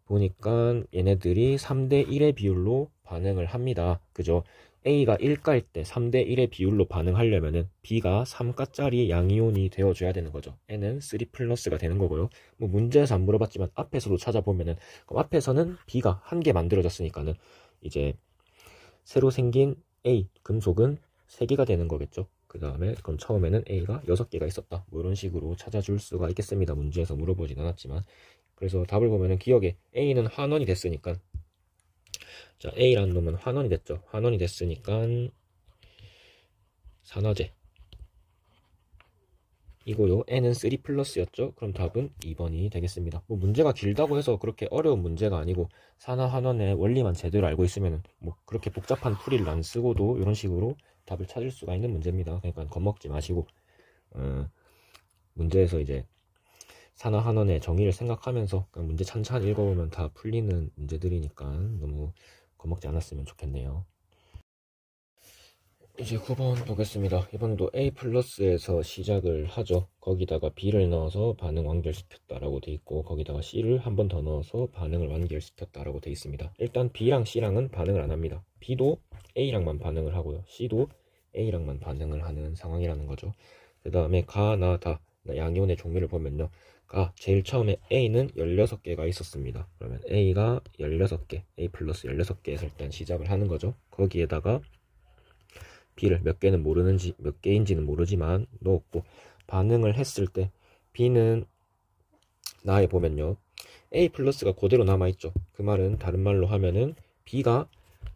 보니까 얘네들이 3대1의 비율로 반응을 합니다. 그죠? A가 1가일 때 3대1의 비율로 반응하려면은 B가 3가짜리 양이온이 되어줘야 되는 거죠. N은 3 플러스가 되는 거고요. 뭐 문제에서 안 물어봤지만 앞에서도 찾아보면은, 그럼 앞에서는 B가 1개 만들어졌으니까는 이제 새로 생긴 A 금속은 3개가 되는 거겠죠. 그 다음에 그럼 처음에는 A가 6개가 있었다. 뭐 이런 식으로 찾아줄 수가 있겠습니다. 문제에서 물어보진 않았지만. 그래서 답을 보면은 기억에 A는 환원이 됐으니까, 자, A라는 놈은 환원이 됐죠. 환원이 됐으니까 산화제 이고요. N은 3 플러스였죠. 그럼 답은 2번이 되겠습니다. 뭐 문제가 길다고 해서 그렇게 어려운 문제가 아니고, 산화 환원의 원리만 제대로 알고 있으면 뭐 그렇게 복잡한 풀이를 안 쓰고도 이런 식으로 답을 찾을 수가 있는 문제입니다. 그러니까 겁먹지 마시고 문제에서 이제 산화 환원의 정의를 생각하면서 그냥 문제 찬찬히 읽어보면 다 풀리는 문제들이니까 너무 겁먹지 않았으면 좋겠네요. 이제 9번 보겠습니다. 이번도 A 플러스에서 시작을 하죠. 거기다가 B를 넣어서 반응 완결시켰다라고 돼 있고, 거기다가 C를 한 번 더 넣어서 반응을 완결시켰다라고 돼 있습니다. 일단 B랑 C랑은 반응을 안 합니다. B도 A랑만 반응을 하고요. C도 A랑만 반응을 하는 상황이라는 거죠. 그 다음에 가, 나, 다 양이온의 종류를 보면요, 제일 처음에 A는 16개가 있었습니다. 그러면 A가 16개, A 플러스 16개에서 일단 시작을 하는 거죠. 거기에다가 B를 몇 개는 모르는지, 몇 개인지는 모르지만 넣었고, 반응을 했을 때 B는 나에 보면요, A 플러스가 그대로 남아있죠. 그 말은 다른 말로 하면은 B가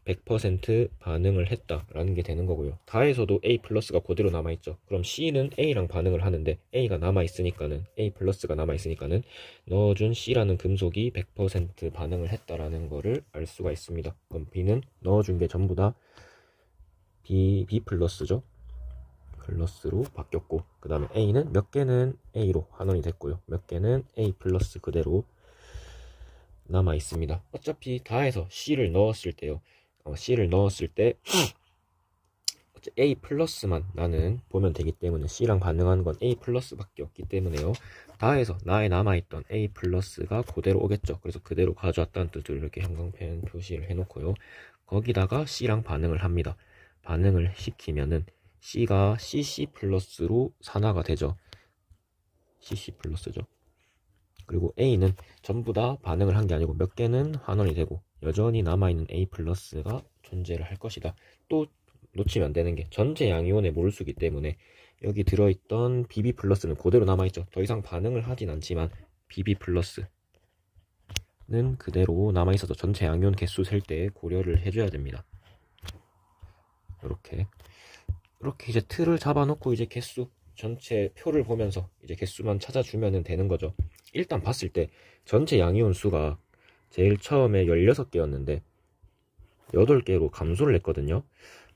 100% 반응을 했다라는 게 되는 거고요. 다에서도 A 플러스가 그대로 남아있죠. 그럼 C는 A랑 반응을 하는데 A가 남아있으니까는, A 플러스가 남아있으니까는 넣어준 C라는 금속이 100% 반응을 했다라는 거를 알 수가 있습니다. 그럼 B는 넣어준 게 전부 다 B 플러스죠. 플러스로 바뀌었고, 그 다음에 A는 몇 개는 A로 환원이 됐고요. 몇 개는 A 플러스 그대로 남아 있습니다. 어차피 다해서 C를 넣었을 때요, C를 넣었을 때 A 플러스만 나는 보면 되기 때문에 C랑 반응하는 건 A 플러스밖에 없기 때문에요. 다해서 나에 남아있던 A 플러스가 그대로 오겠죠. 그래서 그대로 가져왔다는 뜻으로 이렇게 형광펜 표시를 해놓고요. 거기다가 C랑 반응을 합니다. 반응을 시키면은 C가 CC 플러스로 산화가 되죠. CC 플러스죠. 그리고 A는 전부 다 반응을 한 게 아니고 몇 개는 환원이 되고 여전히 남아있는 A 플러스가 존재를 할 것이다. 또 놓치면 안 되는 게 전체 양이온의 몰수기 때문에 여기 들어있던 BB 플러스는 그대로 남아있죠. 더 이상 반응을 하진 않지만 BB 플러스는 그대로 남아있어서 전체 양이온 개수 셀 때 고려를 해줘야 됩니다. 이렇게 이제 틀을 잡아놓고 이제 개수 전체 표를 보면서 이제 개수만 찾아주면 되는 거죠. 일단 봤을 때 전체 양이온 수가 제일 처음에 16개였는데 8개로 감소를 했거든요.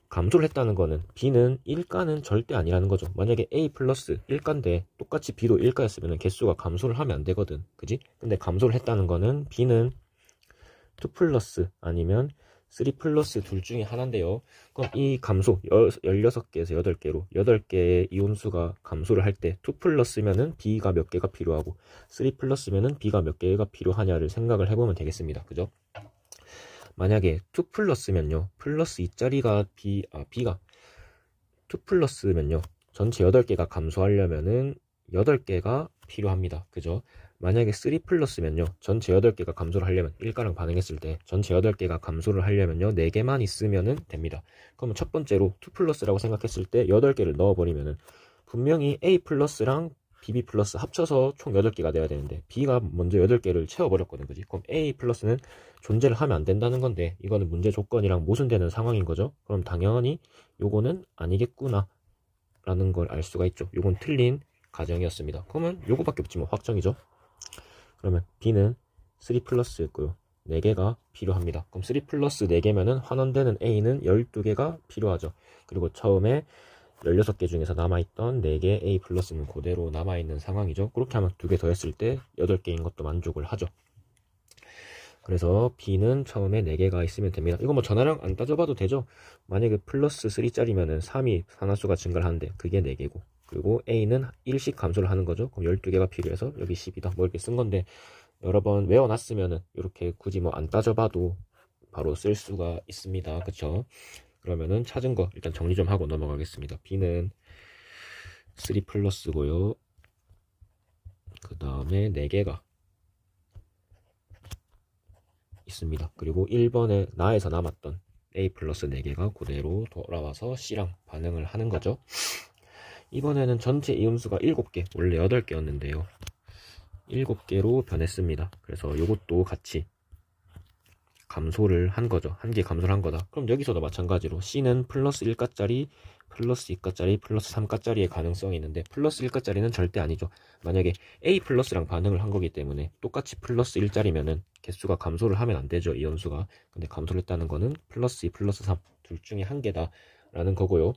감소를 했다는 거는 B는 1가는 절대 아니라는 거죠. 만약에 A 플러스 1가인데 똑같이 B도 1가였으면 개수가 감소를 하면 안 되거든. 그지? 근데 감소를 했다는 거는 B는 2 플러스 아니면 3 플러스 둘 중에 하나인데요. 그럼 이 감소 16개에서 8개로 8개의 이온수가 감소를 할 때 2 플러스면은 B가 몇 개가 필요하고 3 플러스면은 B가 몇 개가 필요하냐를 생각을 해보면 되겠습니다. 그죠? 만약에 2 플러스면요. 플러스 2짜리가 B가 2 플러스면요. 전체 8개가 감소하려면은 8개가 필요합니다. 그죠? 만약에 3 플러스면요. 전체 8개가 감소를 하려면 1가랑 반응했을 때 전체 8개가 감소를 하려면요. 4개만 있으면 됩니다. 그러면 첫 번째로 2 플러스라고 생각했을 때 8개를 넣어버리면은 분명히 A 플러스랑 BB 플러스 합쳐서 총 8개가 돼야 되는데 B가 먼저 8개를 채워버렸거든. 그지? 그럼 A 플러스는 존재를 하면 안 된다는 건데 이거는 문제 조건이랑 모순되는 상황인 거죠. 그럼 당연히 요거는 아니겠구나 라는 걸 알 수가 있죠. 요건 틀린 가정이었습니다. 그러면 요거밖에 없지 뭐 확정이죠. 그러면 B는 3 플러스였고요. 4개가 필요합니다. 그럼 3 플러스 4개면은 환원되는 A는 12개가 필요하죠. 그리고 처음에 16개 중에서 남아있던 4개 A 플러스는 그대로 남아있는 상황이죠. 그렇게 하면 2개 더 했을 때 8개인 것도 만족을 하죠. 그래서 B는 처음에 4개가 있으면 됩니다. 이거 뭐 전화량 안 따져봐도 되죠. 만약에 플러스 3짜리면은 3이 산화수가 증가를 하는데 그게 4개고 그리고 A는 1씩 감소를 하는 거죠. 그럼 12개가 필요해서 여기 10이다 뭐 이렇게 쓴 건데 여러 번 외워놨으면은 이렇게 굳이 뭐 안 따져봐도 바로 쓸 수가 있습니다. 그쵸? 그러면은 찾은 거 일단 정리 좀 하고 넘어가겠습니다. B는 3 플러스고요. 그 다음에 4개가 있습니다. 그리고 1번에 나에서 남았던 A 플러스 4개가 그대로 돌아와서 C랑 반응을 하는 거죠. 이번에는 전체 이온수가 7개, 원래 8개였는데요. 7개로 변했습니다. 그래서 이것도 같이 감소를 한 거죠. 1개 감소를 한 거다. 그럼 여기서도 마찬가지로 C는 플러스 1가짜리, 플러스 2가짜리, 플러스 3가짜리의 가능성이 있는데 플러스 1가짜리는 절대 아니죠. 만약에 A 플러스랑 반응을 한 거기 때문에 똑같이 플러스 1짜리면은 개수가 감소를 하면 안 되죠. 이온수가. 근데 감소를 했다는 거는 플러스 2, 플러스 3 둘 중에 한 개다 라는 거고요.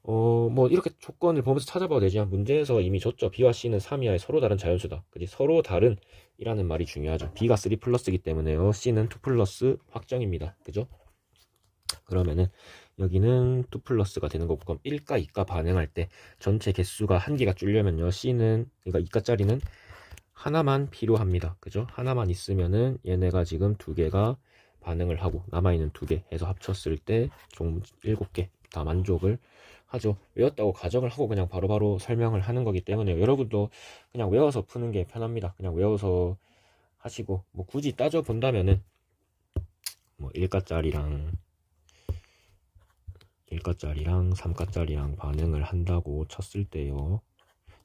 뭐 이렇게 조건을 보면서 찾아봐도 되지만 문제에서 이미 줬죠. B와 C는 3 이하의 서로 다른 자연수다. 그지? 서로 다른 이라는 말이 중요하죠. B가 3 플러스이기 때문에요. C는 2 플러스 확정입니다. 그죠? 그러면은 여기는 2 플러스가 되는 거고 그럼 1가 2가 반응할 때 전체 개수가 1개가 줄려면요. C는 그러니까 2가짜리는 하나만 필요합니다. 그죠? 하나만 있으면은 얘네가 지금 2개가 반응을 하고 남아있는 2개 해서 합쳤을 때 총 7개 다 만족을 하죠. 외웠다고 가정을 하고 그냥 바로바로 설명을 하는 거기 때문에 여러분도 그냥 외워서 푸는 게 편합니다. 그냥 외워서 하시고 뭐 굳이 따져 본다면은 뭐 1가짜리랑 3가짜리랑 반응을 한다고 쳤을 때요.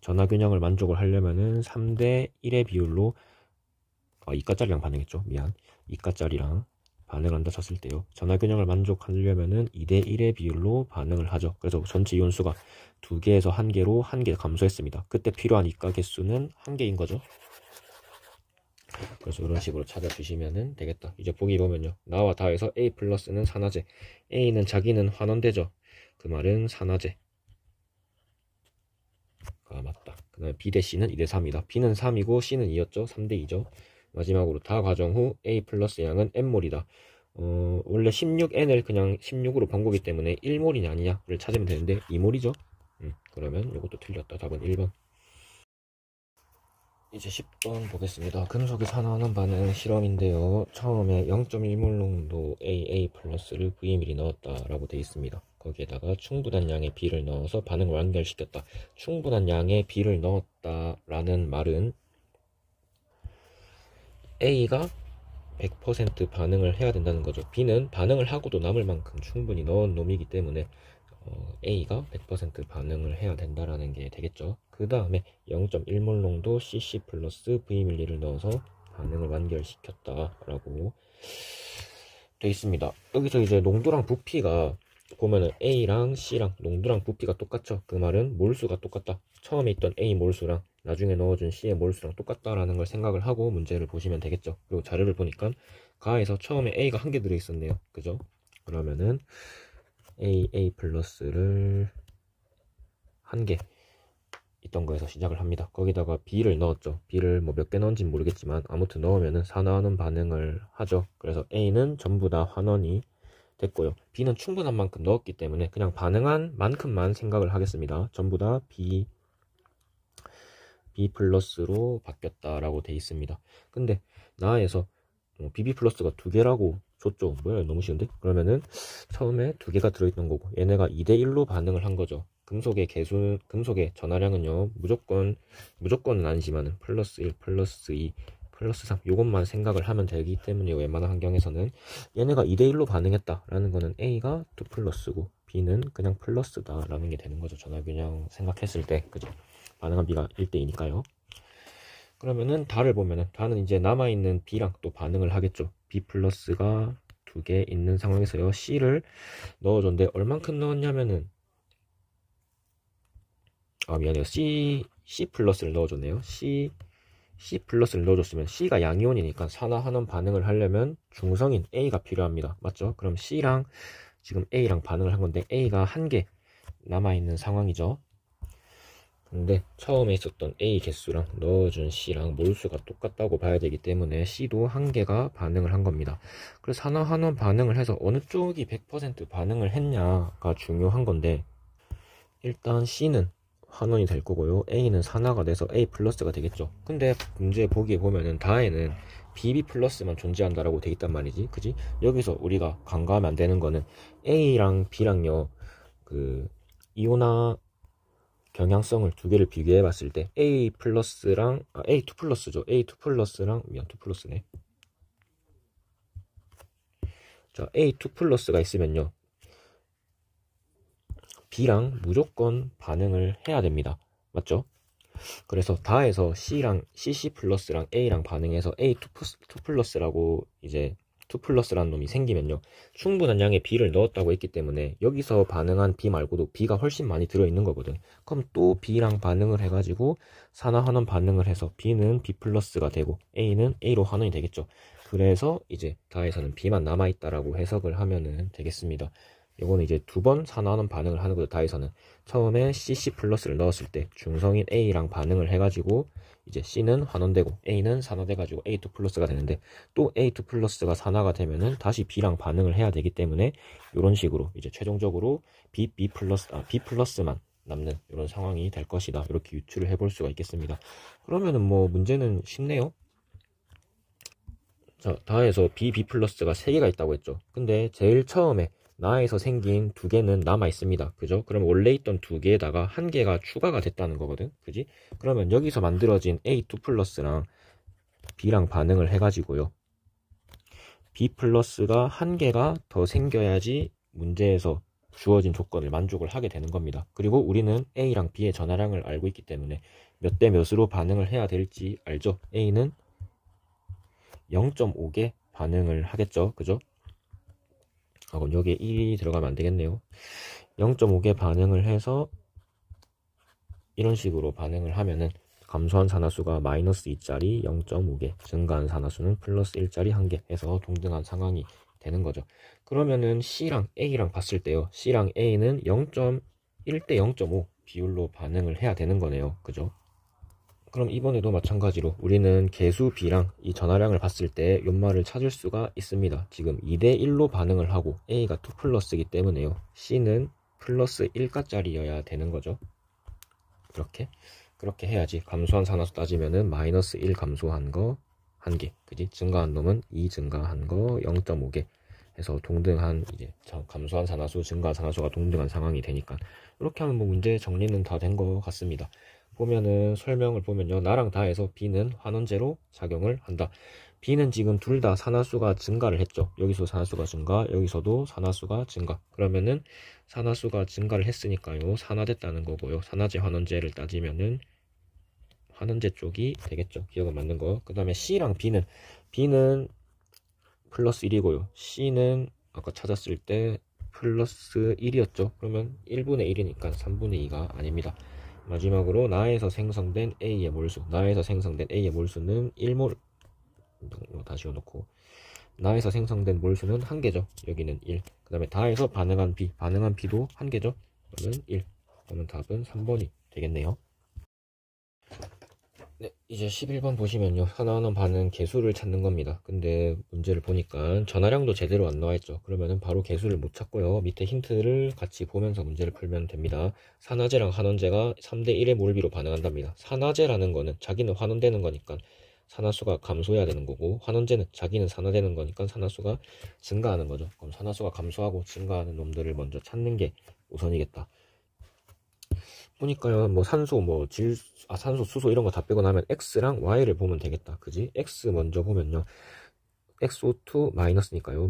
전화균형을 만족을 하려면은 3대 1의 비율로 2가짜리랑 반응했죠. 미안. 2가짜리랑 반응을 한다 쳤을 때요. 전화균형을 만족하려면은 2대 1의 비율로 반응을 하죠. 그래서 전체 이온수가 2개에서 1개로 1개 감소했습니다. 그때 필요한 이가 개수는 1개인 거죠. 그래서 이런 식으로 찾아주시면 되겠다. 이제 보기 보면요. 나와 다해서 A 플러스는 산화제. A는 자기는 환원되죠. 그 말은 산화제. 맞다. 그 다음에 B 대 C는 2대 3이다. B는 3이고 C는 2였죠. 3대 2죠. 마지막으로 다 과정 후 A 플러스 양은 N몰이다. 원래 16N을 그냥 16으로 번 거기 때문에 1몰이냐 아니냐를 찾으면 되는데 2몰이죠. 그러면 이것도 틀렸다. 답은 1번. 이제 10번 보겠습니다. 금속이 산화하는 반응 실험인데요. 처음에 0.1몰 농도 AA 플러스를 V ml 넣었다라고 되어 있습니다. 거기에다가 충분한 양의 B를 넣어서 반응을 완결시켰다. 충분한 양의 B를 넣었다라는 말은 A가 100% 반응을 해야 된다는 거죠. B는 반응을 하고도 남을 만큼 충분히 넣은 놈이기 때문에 A가 100% 반응을 해야 된다라는 게 되겠죠. 그 다음에 0.1몰 농도 CC 플러스 Vml를 넣어서 반응을 완결시켰다라고 되어 있습니다. 여기서 이제 농도랑 부피가 보면은 A랑 C랑 농도랑 부피가 똑같죠. 그 말은 몰수가 똑같다. 처음에 있던 A 몰수랑 나중에 넣어준 C의 몰수랑 똑같다라는 걸 생각을 하고 문제를 보시면 되겠죠. 그리고 자료를 보니까 가에서 처음에 A가 한 개 들어있었네요. 그죠? 그러면은 AA 플러스를 한 개 있던 거에서 시작을 합니다. 거기다가 B를 넣었죠. B를 뭐 몇 개 넣은지는 모르겠지만 아무튼 넣으면은 산화하는 반응을 하죠. 그래서 A는 전부 다 환원이 됐고요. B는 충분한 만큼 넣었기 때문에 그냥 반응한 만큼만 생각을 하겠습니다. 전부 다 B 플러스로 바뀌었다라고 돼 있습니다. 근데 나에서 BB 플러스가 두 개라고 줬죠. 뭐야, 너무 쉬운데? 그러면은 처음에 두 개가 들어있던 거고 얘네가 2대1로 반응을 한 거죠. 금속의 전하량은요 무조건은 아니지만 플러스 1 플러스 2 플러스 3 요것만 생각을 하면 되기 때문에 웬만한 환경에서는 얘네가 2대1로 반응했다 라는 거는 A가 2 플러스고 B는 그냥 플러스다 라는 게 되는 거죠. 전하균형 생각했을 때. 그죠? 반응한 B가 1대2니까요. 그러면은 다를 보면은 다는 이제 남아있는 B랑 또 반응을 하겠죠. B 플러스가 두 개 있는 상황에서요. C를 넣어줬는데 얼만큼 넣었냐면은 미안해요. C 플러스를 넣어줬네요. C 플러스를 넣어줬으면 C가 양이온이니까 산화하는 반응을 하려면 중성인 A가 필요합니다. 맞죠? 그럼 C랑 지금 A랑 반응을 한 건데 A가 한 개 남아있는 상황이죠. 근데 처음에 있었던 A 개수랑 넣어준 C랑 몰수가 똑같다고 봐야 되기 때문에 C도 한 개가 반응을 한 겁니다. 그래서 산화환원 반응을 해서 어느 쪽이 100% 반응을 했냐가 중요한 건데 일단 C는 환원이 될 거고요. A는 산화가 돼서 A 플러스가 되겠죠. 근데 문제 보기에 보면은 다에는 BB 플러스만 존재한다라고 돼 있단 말이지. 그지? 여기서 우리가 간과하면 안 되는 거는 A랑 B랑요 그 이온화 경향성을 두 개를 비교해 봤을 때 A 플러스랑 A2 플러스죠. A2 플러스랑 미안 2 플러스네. 자, A2 플러스가 있으면요. B랑 무조건 반응을 해야 됩니다. 맞죠? 그래서 다에서 C랑 CC 플러스랑 A랑 반응해서 A2 플러스라고 이제 2 플러스라는 놈이 생기면요. 충분한 양의 B를 넣었다고 했기 때문에 여기서 반응한 B 말고도 B가 훨씬 많이 들어있는 거거든. 그럼 또 B랑 반응을 해가지고 산화환원 반응을 해서 B는 B 플러스가 되고 A는 A로 환원이 되겠죠. 그래서 이제 다에서는 B만 남아있다라고 해석을 하면은 되겠습니다. 이거는 이제 두 번 산화하는 반응을 하는 거죠. 다에서는 처음에 CC 플러스를 넣었을 때 중성인 A랑 반응을 해가지고 이제 C는 환원되고 A는 산화돼가지고 A2 플러스가 되는데 또 A2 플러스가 산화가 되면은 다시 B랑 반응을 해야 되기 때문에 이런 식으로 이제 최종적으로 B 플러스만 남는 이런 상황이 될 것이다. 이렇게 유추를 해볼 수가 있겠습니다. 그러면은 뭐 문제는 쉽네요. 자, 다에서 B 플러스가 3개가 있다고 했죠. 근데 제일 처음에 나에서 생긴 두 개는 남아 있습니다. 그죠? 그럼 원래 있던 두 개에다가 한 개가 추가가 됐다는 거거든. 그지? 그러면 여기서 만들어진 A2 플러스랑 B랑 반응을 해가지고요. B 플러스가 한 개가 더 생겨야지 문제에서 주어진 조건을 만족을 하게 되는 겁니다. 그리고 우리는 A랑 B의 전하량을 알고 있기 때문에 몇 대 몇으로 반응을 해야 될지 알죠? A는 0.5개 반응을 하겠죠. 그죠? 그럼 여기에 1이 들어가면 안 되겠네요. 0.5개 반응을 해서 이런 식으로 반응을 하면은 감소한 산화수가 마이너스 2짜리 0.5개, 증가한 산화수는 플러스 1짜리 1개 해서 동등한 상황이 되는 거죠. 그러면은 C랑 A랑 봤을 때요. C랑 A는 0.1대 0.5 비율로 반응을 해야 되는 거네요. 그죠? 그럼 이번에도 마찬가지로 우리는 개수 B랑 이 전하량을 봤을 때 연말을 찾을 수가 있습니다. 지금 2대1로 반응을 하고 A가 2 플러스이기 때문에요. C는 플러스 1가짜리여야 되는 거죠. 그렇게 해야지. 감소한 산화수 따지면은 마이너스 1 감소한 거 1개, 그지? 증가한 놈은 2 증가한 거 0.5개 해서 동등한, 이제 감소한 산화수, 증가한 산화수가 동등한 상황이 되니까 이렇게 하면 뭐 문제 정리는 다 된 것 같습니다. 보면은 설명을 보면요, 나랑 다해서 B는 환원제로 작용을 한다. B는 지금 둘 다 산화수가 증가를 했죠. 여기서 산화수가 증가, 여기서도 산화수가 증가. 그러면은 산화수가 증가를 했으니까요, 산화됐다는 거고요. 산화제 환원제를 따지면은 환원제 쪽이 되겠죠. 기억은 맞는 거. 그 다음에 C랑 B는 플러스 1이고요. C는 아까 찾았을 때 플러스 1이었죠. 그러면 1분의 1이니까 3분의 2가 아닙니다. 마지막으로 나에서 생성된 A의 몰수. 나에서 생성된 A의 몰수는 1몰. 다 지워놓고, 나에서 생성된 몰수는 1개죠. 여기는 1. 그 다음에 다에서 반응한 B. 반응한 B도 1개죠. 그러면 1. 그러면 답은 3번이 되겠네요. 네, 이제 11번 보시면요, 하나하나 반응 개수를 찾는 겁니다. 근데 문제를 보니까 전하량도 제대로 안 나와있죠. 그러면은 바로 개수를 못 찾고요, 밑에 힌트를 같이 보면서 문제를 풀면 됩니다. 산화제랑 환원제가 3대1의 몰비로 반응한답니다. 산화제라는 거는 자기는 환원되는 거니까 산화수가 감소해야 되는 거고, 환원제는 자기는 산화되는 거니까 산화수가 증가하는 거죠. 그럼 산화수가 감소하고 증가하는 놈들을 먼저 찾는 게 우선이겠다. 보니까요, 뭐 산소, 산소, 수소 이런 거 다 빼고 나면 X랑 Y를 보면 되겠다. 그지? X 먼저 보면요, XO2 마이너스니까요.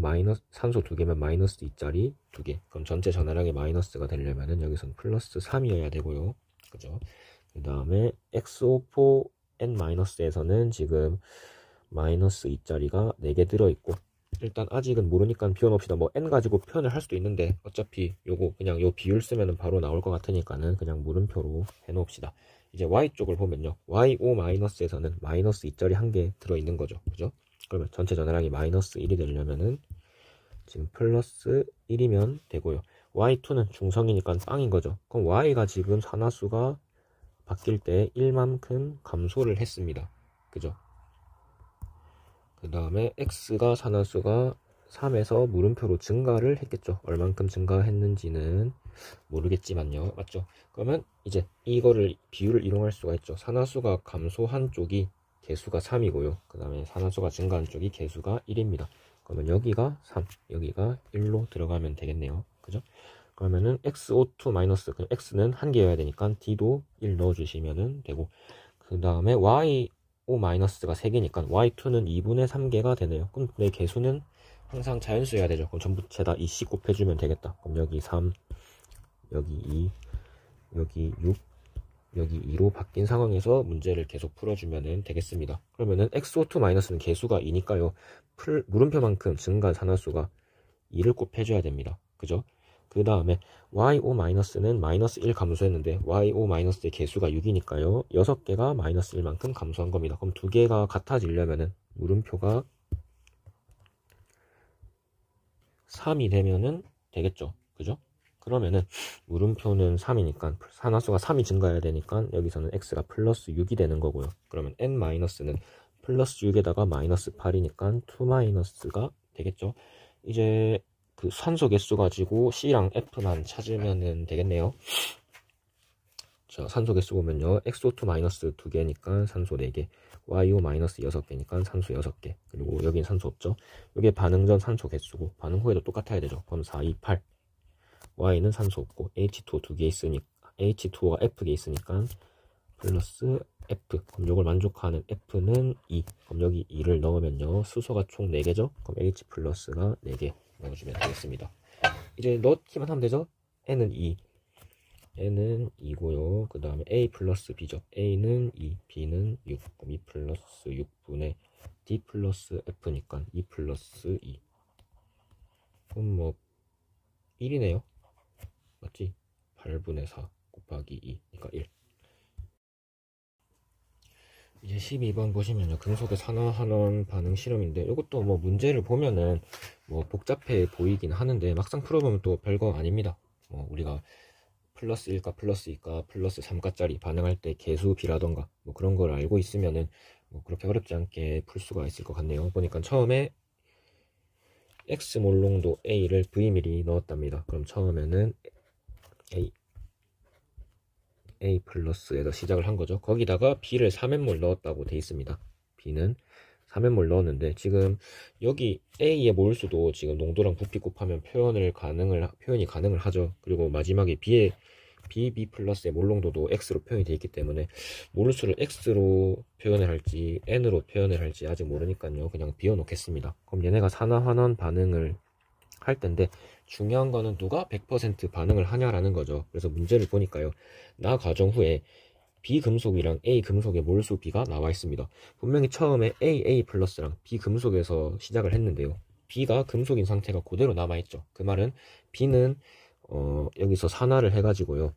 산소 2개면 마이너스 2짜리 2개. 그럼 전체 전하량이 마이너스가 되려면은 여기서는 플러스 3이어야 되고요. 그죠? 그 다음에 XO4 N-에서는 지금 마이너스 2짜리가 4개 들어있고, 일단 아직은 모르니까 비워놓읍시다. 뭐 N 가지고 표현을 할 수도 있는데 어차피 요거 그냥 요 비율 쓰면 바로 나올 것 같으니까는 그냥 물음표로 해놓읍시다. 이제 Y 쪽을 보면요, YO-에서는 마이너스 2짜리 1개 들어있는 거죠. 그죠? 그러면 전체 전하량이 마이너스 1이 되려면은 지금 플러스 1이면 되고요. Y2는 중성이니까 빵인 거죠. 그럼 Y가 지금 산화수가 바뀔 때 1만큼 감소를 했습니다. 그죠? 그 다음에 X가 산화수가 3에서 물음표로 증가를 했겠죠. 얼만큼 증가했는지는 모르겠지만요. 맞죠? 그러면 이제 이거를 비율을 이용할 수가 있죠. 산화수가 감소한 쪽이 개수가 3이고요. 그 다음에 산화수가 증가한 쪽이 개수가 1입니다. 그러면 여기가 3, 여기가 1로 들어가면 되겠네요. 그죠? 그러면은 XO2 마이너스, X는 1개여야 되니까 D도 1 넣어주시면 되고, 그 다음에 YO 마이너스가 3개니까 Y2는 2분의 3개가 되네요. 그럼 내 개수는 항상 자연수여야 되죠. 그럼 전부 죄다 2씩 곱해주면 되겠다. 그럼 여기 3, 여기 2, 여기 6, 여기 2로 바뀐 상황에서 문제를 계속 풀어주면 되겠습니다. 그러면은 XO2 마이너스는 개수가 2니까요. 물음표만큼 증가한 산화수가 2를 곱해줘야 됩니다. 그죠? 그 다음에 YO-는 마이너스 1 감소했는데 YO-의 개수가 6이니까요. 6개가 마이너스 1만큼 감소한 겁니다. 그럼 2개가 같아지려면은 물음표가 3이 되면은 되겠죠. 그죠? 그러면은 물음표는 3이니까 산화수가 3이 증가해야 되니까 여기서는 X가 플러스 6이 되는 거고요. 그러면 N-는 플러스 6에다가 마이너스 8이니까 2-가 되겠죠. 이제 그 산소 개수 가지고 C랑 F만 찾으면 되겠네요. 자, 산소 개수 보면요, XO2 마이너스 2개니까 산소 4개, YO 마이너스 6개니까 산소 6개, 그리고 여긴 산소 없죠. 이게 반응 전 산소 개수고 반응 후에도 똑같아야 되죠. 그럼 4, 2, 8. Y는 산소 없고 H2O 2개 있으니까, H2O가 F개 있으니까 플러스 F. 그럼 이걸 만족하는 F는 2. 그럼 여기 2를 넣으면요, 수소가 총 4개죠. 그럼 H 플러스가 4개 넣어주면 되겠습니다. 이제 넣기만 하면 되죠. N은 2, N은 2고요. 그 다음에 A 플러스 B죠. A는 2, B는 6. 그럼 2 플러스 6분의 D 플러스 F니까 2 플러스 2. 그럼 뭐 1이네요. 맞지? 8분의 4 곱하기 2. 그러니까 1. 이제 12번 보시면요, 금속의 산화환원 반응 실험인데, 이것도 뭐 문제를 보면은 뭐 복잡해 보이긴 하는데 막상 풀어보면 또 별거 아닙니다. 우리가 플러스 1가 플러스 2가 플러스 3가짜리 반응할 때 개수 B라던가 뭐 그런 걸 알고 있으면은 뭐 그렇게 어렵지 않게 풀 수가 있을 것 같네요. 보니까 처음에 X 몰롱도 A를 V밀이 넣었답니다. 그럼 처음에는 A 플러스에서 시작을 한 거죠. 거기다가 B를 3N몰 넣었다고 돼 있습니다. B는 3N몰 넣었는데 지금 여기 A의 몰수도 지금 농도랑 부피 곱하면 표현이 가능을 하죠. 그리고 마지막에 B 플러스의 몰농도도 X로 표현이 되어 있기 때문에 몰수를 X로 표현을 할지 N으로 표현을 할지 아직 모르니까요. 그냥 비워 놓겠습니다. 그럼 얘네가 산화환원 반응을 할 텐데 중요한 거는 누가 100% 반응을 하냐라는 거죠. 그래서 문제를 보니까요. 나 과정 후에 B 금속이랑 A 금속의 몰수 B가 나와 있습니다. 분명히 처음에 AA 플러스랑 B 금속에서 시작을 했는데요. B가 금속인 상태가 그대로 남아있죠. 그 말은 B는 여기서 산화를 해가지고요.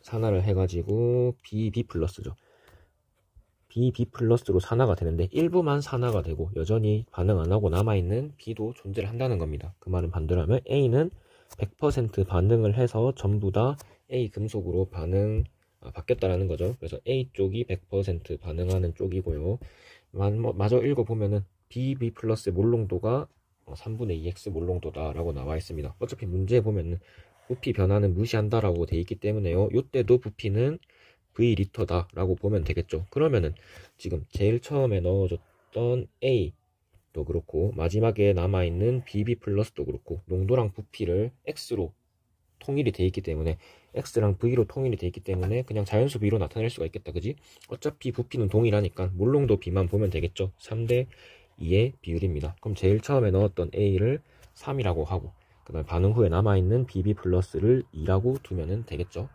산화를 해가지고 BB 플러스죠. BB 플러스로 산화가 되는데 일부만 산화가 되고 여전히 반응 안 하고 남아있는 B도 존재를 한다는 겁니다. 그 말은 반대로 하면 A는 100% 반응을 해서 전부 다 A 금속으로 바뀌었다라는 거죠. 그래서 A 쪽이 100% 반응하는 쪽이고요. 마저 읽어보면은 BB 플러스의 몰농도가 3분의 2X 몰농도다 라고 나와 있습니다. 어차피 문제에 보면은 부피 변화는 무시한다라고 돼 있기 때문에요. 이때도 부피는 V리터다 라고 보면 되겠죠. 그러면은 지금 제일 처음에 넣어줬던 A도 그렇고 마지막에 남아있는 BB 플러스도 그렇고 농도랑 부피를 X로 통일이 돼 있기 때문에 X랑 V로 통일이 돼 있기 때문에 그냥 자연수 B로 나타낼 수가 있겠다. 그지? 어차피 부피는 동일하니까 몰농도 B만 보면 되겠죠. 3대 2의 비율입니다. 그럼 제일 처음에 넣었던 A를 3이라고 하고 그 다음에 반응 후에 남아있는 BB 플러스를 2라고 두면 되겠죠.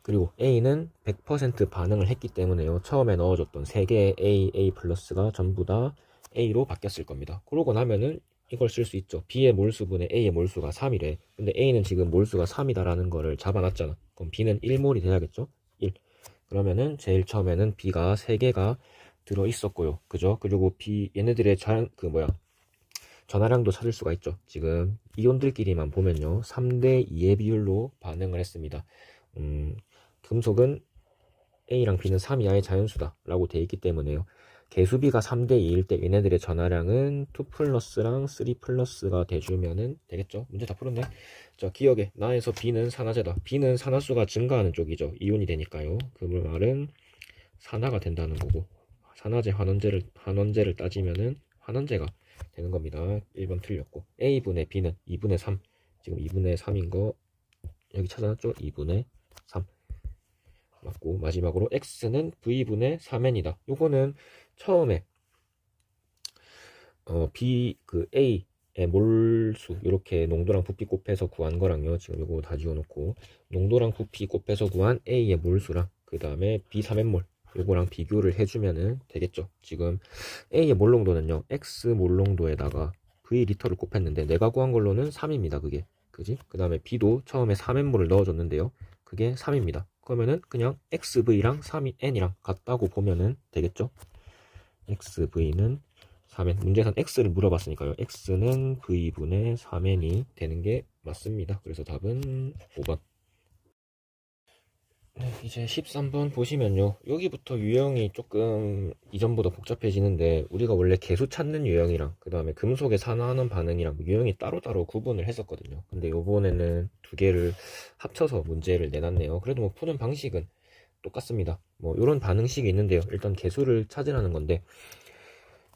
그리고 A는 100% 반응을 했기 때문에요. 처음에 넣어줬던 3개의 A 플러스가 전부 다 A로 바뀌었을 겁니다. 그러고 나면은 이걸 쓸 수 있죠. B의 몰수분의 A의 몰수가 3이래. 근데 A는 지금 몰수가 3이다라는 거를 잡아놨잖아. 그럼 B는 1몰이 돼야겠죠? 1. 그러면은 제일 처음에는 B가 3개가 들어있었고요. 그죠? 그리고 얘네들의 전하량도 찾을 수가 있죠. 지금 이온들끼리만 보면요. 3대 2의 비율로 반응을 했습니다. 금속은 A랑 B는 3 이하의 자연수다 라고 되어 있기 때문에요. 개수비가 3대 2일 때 얘네들의 전하량은 2 플러스랑 3 플러스가 돼주면 되겠죠. 문제 다 풀었네. 자, 기억에 나에서 B는 산화제다. B는 산화수가 증가하는 쪽이죠. 이온이 되니까요. 그 말은 산화가 된다는 거고 산화제 환원제를 따지면은 환원제가 되는 겁니다. 1번 틀렸고 A분의 B는 2분의 3 지금 2분의 3인 거 여기 찾아놨죠. 2분의 3 맞고 마지막으로 X는 V분의 3N이다. 요거는 처음에 A의 몰수 이렇게 농도랑 부피 곱해서 구한 거랑요. 지금 요거 다 지워놓고 농도랑 부피 곱해서 구한 A의 몰수랑 그 다음에 B3N몰 요거랑 비교를 해주면은 되겠죠. 지금 A의 몰농도는요. X 몰농도에다가 V리터를 곱했는데 내가 구한 걸로는 3입니다. 그게 그지? 그 다음에 B도 처음에 3N몰을 넣어줬는데요. 그게 3입니다. 그러면은 그냥 XV랑 3N이랑 같다고 보면은 되겠죠. XV는 3N. 문제에선 X를 물어봤으니까요. X는 V분의 3N이 되는 게 맞습니다. 그래서 답은 5번. 네, 이제 13번 보시면요. 여기부터 유형이 조금 이전보다 복잡해지는데 우리가 원래 개수 찾는 유형이랑 그 다음에 금속에 산화하는 반응이랑 유형이 따로따로 구분을 했었거든요. 근데 요번에는 두 개를 합쳐서 문제를 내놨네요. 그래도 뭐 푸는 방식은 똑같습니다. 뭐 요런 반응식이 있는데요. 일단 개수를 찾으라는 건데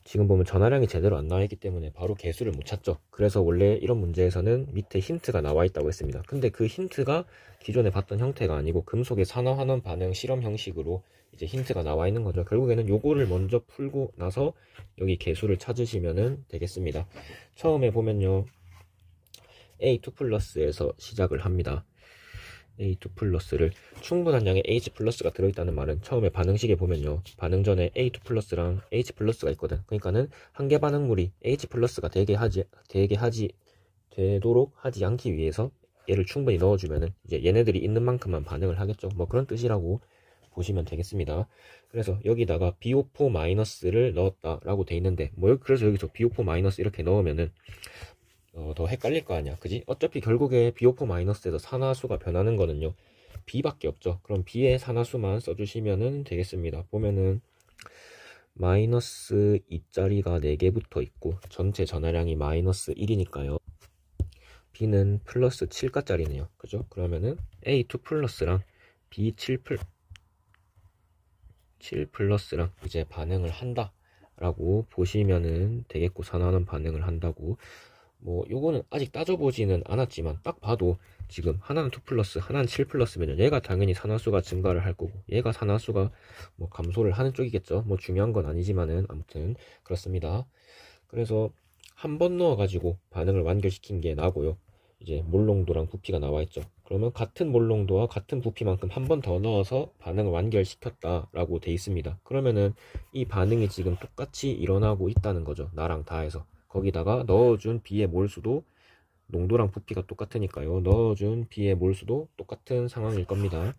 지금 보면 전하량이 제대로 안 나와 있기 때문에 바로 개수를 못 찾죠. 그래서 원래 이런 문제에서는 밑에 힌트가 나와 있다고 했습니다. 근데 그 힌트가 기존에 봤던 형태가 아니고 금속의 산화환원 반응 실험 형식으로 이제 힌트가 나와 있는 거죠. 결국에는 요거를 먼저 풀고 나서 여기 개수를 찾으시면 되겠습니다. 처음에 보면요. A2 플러스에서 시작을 합니다. A2 플러스를 충분한 양의 H 플러스가 들어있다는 말은 처음에 반응식에 보면요. 반응 전에 A2 플러스랑 H 플러스가 있거든. 그러니까는 한 개 반응물이 H 플러스가 되도록 하지 않기 위해서 얘를 충분히 넣어주면은 이제 얘네들이 있는 만큼만 반응을 하겠죠. 뭐 그런 뜻이라고 보시면 되겠습니다. 그래서 여기다가 BO4 마이너스를 넣었다라고 돼 있는데 그래서 여기서 BO4 마이너스 이렇게 넣으면은 더 헷갈릴 거 아니야, 그지? 어차피 결국에 BO4 마이너스에서 산화수가 변하는 거는요 B밖에 없죠. 그럼 B의 산화수만 써주시면 되겠습니다. 보면은 마이너스 2짜리가 4개 붙어 있고 전체 전하량이 마이너스 1이니까요. B는 플러스 7가짜리네요. 그죠? 그러면은 A2 플러스랑 B7 7 플러스랑 이제 반응을 한다 라고 보시면은 되겠고, 산화는 반응을 한다고. 뭐 요거는 아직 따져보지는 않았지만 딱 봐도 지금 하나는 2 플러스 하나는 7 플러스면 얘가 당연히 산화수가 증가를 할 거고 얘가 산화수가 뭐 감소를 하는 쪽이겠죠. 뭐 중요한 건 아니지만은 아무튼 그렇습니다. 그래서 한 번 넣어 가지고 반응을 완결시킨 게 나고요. 이제 몰농도랑 부피가 나와 있죠. 그러면 같은 몰농도와 같은 부피만큼 한 번 더 넣어서 반응을 완결시켰다 라고 돼 있습니다. 그러면은 이 반응이 지금 똑같이 일어나고 있다는 거죠. 나랑 다해서. 거기다가 넣어준 B의 몰수도 농도랑 부피가 똑같으니까요. 넣어준 B의 몰수도 똑같은 상황일 겁니다.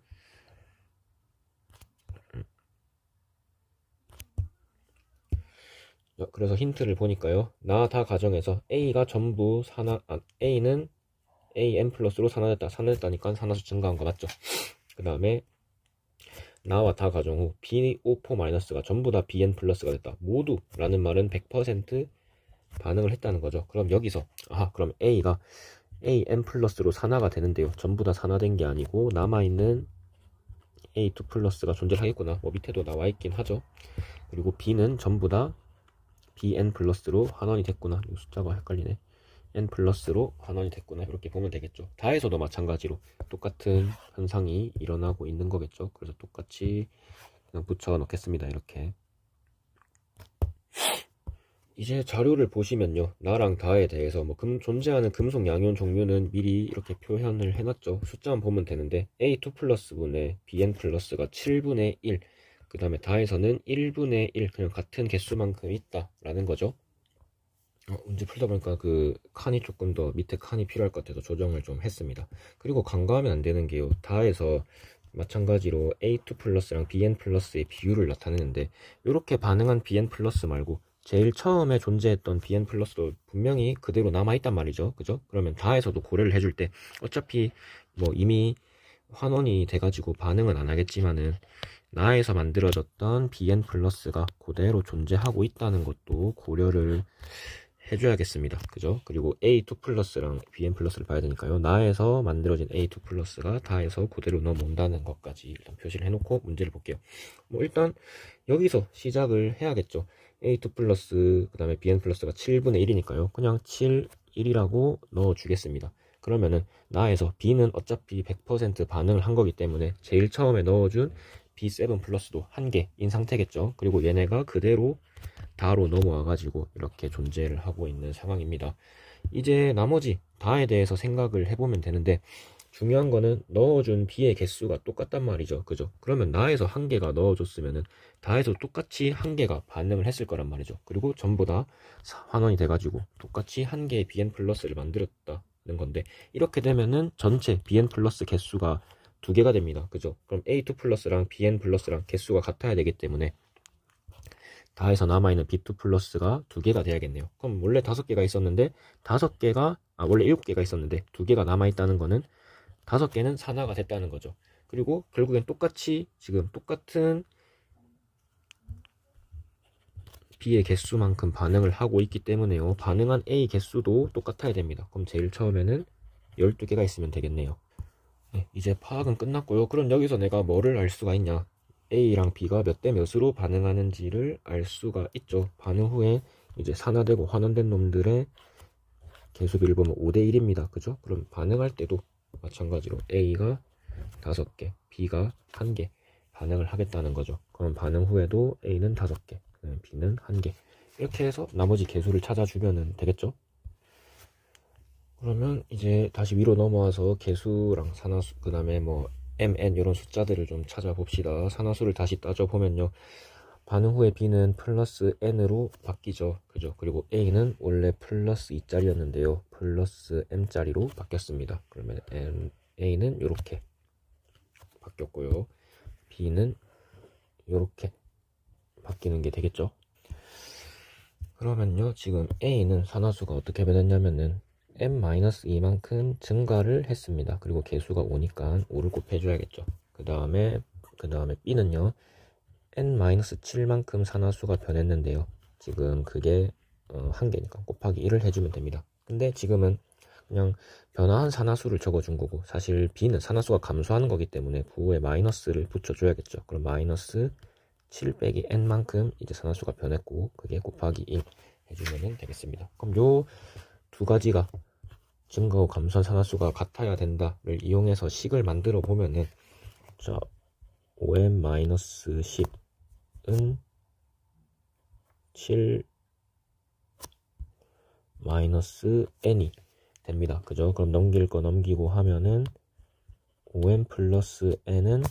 그래서 힌트를 보니까요. 나 다 가정에서 A가 전부 A는 AN 플러스로 산화됐다니까 산화수 증가한 거 맞죠? 그 다음에 나와 다 가정 후 BO4 마이너스가 전부 다 BN 플러스가 됐다. 모두 라는 말은 100% 반응을 했다는 거죠. 그럼 여기서 그럼 A가 AN 플러스로 산화가 되는데요. 전부 다 산화된 게 아니고 남아있는 A2 플러스가 존재하겠구나. 뭐 밑에도 나와 있긴 하죠. 그리고 B는 전부 다 BN 플러스로 환원이 됐구나. 이 숫자가 헷갈리네. N 플러스로 환원이 됐구나. 이렇게 보면 되겠죠. 다에서도 마찬가지로 똑같은 현상이 일어나고 있는 거겠죠. 그래서 똑같이 그냥 붙여 넣겠습니다. 이렇게. 이제 자료를 보시면요. 나랑 다에 대해서 뭐 존재하는 금속 양이온 종류는 미리 이렇게 표현을 해놨죠. 숫자만 보면 되는데 A2 플러스 분의 BN 플러스가 7분의 1, 그 다음에 다에서는 1분의 1, 그냥 같은 개수만큼 있다라는 거죠. 문제 풀다 보니까 그 칸이 조금 더 밑에 칸이 필요할 것 같아서 조정을 좀 했습니다. 그리고 간과하면 안 되는 게요. 다에서 마찬가지로 A2 플러스랑 BN 플러스의 비율을 나타내는데 이렇게 반응한 BN 플러스 말고 제일 처음에 존재했던 BN 플러스도 분명히 그대로 남아있단 말이죠. 그죠? 그러면 다에서도 고려를 해줄 때 어차피 뭐 이미 환원이 돼가지고 반응은 안 하겠지만은 나에서 만들어졌던 BN 플러스가 그대로 존재하고 있다는 것도 고려를 해줘야겠습니다. 그죠? 그리고 A2 플러스랑 BN 플러스를 봐야 되니까요. 나에서 만들어진 A2 플러스가 다에서 그대로 넘어온다는 것까지 일단 표시를 해놓고 문제를 볼게요. 뭐 일단 여기서 시작을 해야겠죠. A2 플러스 그 다음에 BN 플러스가 7분의 1이니까요. 그냥 7, 1이라고 넣어주겠습니다. 그러면은 나에서 B는 어차피 100% 반응을 한 거기 때문에 제일 처음에 넣어준 B7 플러스도 1개인 상태겠죠. 그리고 얘네가 그대로 다로 넘어와 가지고 이렇게 존재를 하고 있는 상황입니다. 이제 나머지 다에 대해서 생각을 해보면 되는데 중요한 거는 넣어준 B의 개수가 똑같단 말이죠. 그죠? 그러면 나에서 1개가 넣어줬으면은 다에서 똑같이 1개가 반응을 했을 거란 말이죠. 그리고 전부 다 환원이 돼가지고 똑같이 1개의 BN 플러스를 만들었다는 건데 이렇게 되면은 전체 BN 플러스 개수가 2개가 됩니다. 그죠? 그럼 A2 플러스랑 BN 플러스랑 개수가 같아야 되기 때문에 다에서 남아있는 B2 플러스가 2개가 돼야겠네요. 그럼 원래 5개가 있었는데 원래 7개가 있었는데 2개가 남아있다는 거는 5개는 산화가 됐다는 거죠. 그리고 결국엔 똑같이 지금 똑같은 B의 개수만큼 반응을 하고 있기 때문에요. 반응한 A 개수도 똑같아야 됩니다. 그럼 제일 처음에는 12개가 있으면 되겠네요. 네, 이제 파악은 끝났고요. 그럼 여기서 내가 뭐를 알 수가 있냐? A랑 B가 몇 대 몇으로 반응하는지를 알 수가 있죠. 반응 후에 이제 산화되고 환원된 놈들의 개수비를 보면 5대1입니다. 그죠? 그럼 반응할 때도 마찬가지로 A가 5개, B가 1개 반응을 하겠다는 거죠. 그럼 반응 후에도 A는 5개, B는 1개. 이렇게 해서 나머지 개수를 찾아주면 되겠죠? 그러면 이제 다시 위로 넘어와서 개수랑 산화수, 그 다음에 뭐 MN 이런 숫자들을 좀 찾아봅시다. 산화수를 다시 따져보면요. 반응 후에 B는 플러스 N으로 바뀌죠. 그죠? 그리고 A는 원래 플러스 2짜리였는데요. 플러스 M짜리로 바뀌었습니다. 그러면 A는 이렇게 바뀌었고요. B는 이렇게 바뀌는 게 되겠죠. 그러면요. 지금 A는 산화수가 어떻게 변했냐면은 n-2만큼 증가를 했습니다. 그리고 개수가 5니까 5를 곱해줘야겠죠. 그 다음에 b는요, n-7만큼 산화수가 변했는데요. 지금 그게 1개니까 곱하기 1을 해주면 됩니다. 근데 지금은 그냥 변화한 산화수를 적어준 거고, 사실 b는 산화수가 감소하는 거기 때문에 부호에 마이너스를 붙여줘야겠죠. 그럼 마이너스 7 빼기 n만큼 이제 산화수가 변했고, 그게 곱하기 1 해주면 되겠습니다. 그럼 요 두 가지가 증가하고 감소한 산화수가 같아야 된다를 이용해서 식을 만들어 보면은, 자, 5n-10은 7 마이너스 n이 됩니다. 그죠? 그럼 넘길 거 넘기고 하면은 5n 플러스 n은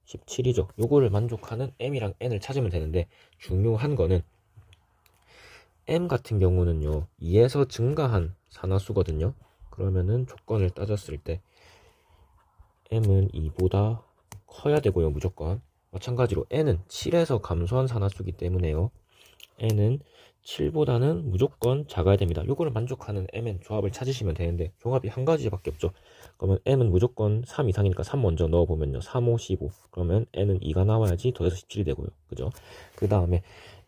17이죠. 요거를 만족하는 m이랑 n을 찾으면 되는데, 중요한 거는 m 같은 경우는요, 2에서 증가한 산화수거든요. 그러면은 조건을 따졌을 때 m은 2보다 커야 되고요, 무조건. 마찬가지로 n은 7에서 감소한 산화수기 때문에요, n은 7보다는 무조건 작아야 됩니다. 요거를 만족하는 mn 조합을 찾으시면 되는데, 조합이 한 가지밖에 없죠. 그러면 m은 무조건 3 이상이니까 3 먼저 넣어보면요, 3, 5, 15. 그러면 n은 2가 나와야지 더해서 17이 되고요. 그죠? 그 다음에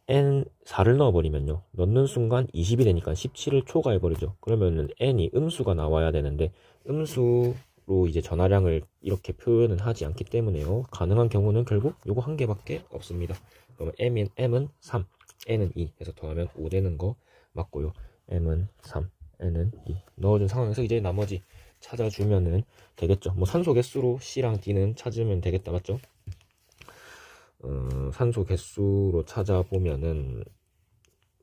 n 4를 넣어버리면요, 넣는 순간 20이 되니까 17을 초과해버리죠. 그러면은 n이 음수가 나와야 되는데, 음수로 이제 전하량을 이렇게 표현은 하지 않기 때문에요, 가능한 경우는 결국 요거 한 개밖에 없습니다. 그러면 m은 3, n은 2 해서 더하면 5 되는 거 맞고요. m은 3, n은 2 넣어준 상황에서 이제 나머지 찾아주면은 되겠죠. 뭐 산소 개수로 C랑 D는 찾으면 되겠다, 맞죠? 산소 개수로 찾아보면은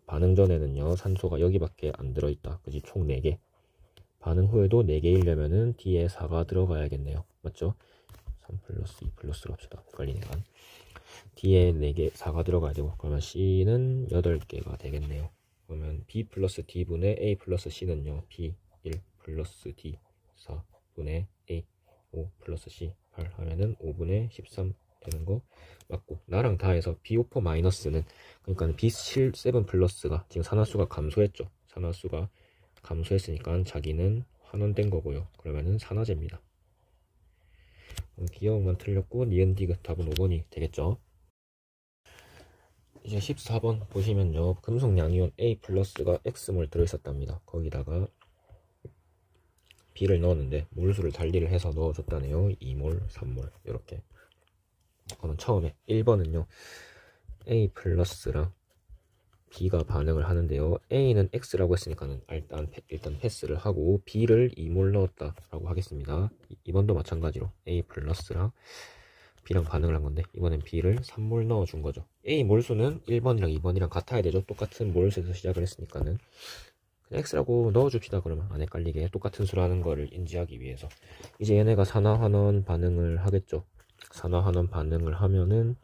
반응 전에는요, 산소가 여기밖에 안 들어있다. 그지? 총 4개. 반응 후에도 4개이려면은 D에 4가 들어가야겠네요. 맞죠? 3 플러스 2 플러스로 합시다. 헷갈리니까. D에 4개, 4가 들어가야 되고, 그러면 C는 8개가 되겠네요. 그러면 B 플러스 D분의 A 플러스 C는요, B 1 플러스 D 4분의 A 5 플러스 C 8 하면은 5분의 13 되는 거 맞고, 나랑 다 해서 B5 마이너스는, 그러니까 B7 7 플러스가 지금 산화수가 감소했죠. 산화수가 감소했으니까 자기는 환원된 거고요. 그러면은 산화제입니다. 기억만 틀렸고 니은 디귿 답은 5번이 되겠죠. 이제 14번 보시면요, 금속 양이온 A 플러스가 X몰 들어있었답니다. 거기다가 B를 넣었는데 몰수를 달리를 해서 넣어줬다네요. 2몰, 3몰 이렇게. 그러면 처음에 1번은요, A 플러스랑 B가 반응을 하는데요, A는 X라고 했으니까 일단 패스를 하고 B를 2몰 넣었다라고 하겠습니다. 2번도 마찬가지로 A 플러스랑 B랑 반응을 한 건데, 이번엔 B를 3몰 넣어준 거죠. A 몰수는 1번이랑 2번이랑 같아야 되죠. 똑같은 몰수에서 시작을 했으니까는. 그냥 X라고 넣어줍시다. 그러면 안 헷갈리게 똑같은 수라는 거를 인지하기 위해서. 이제 얘네가 산화환원 반응을 하겠죠. 산화환원 반응을 하면은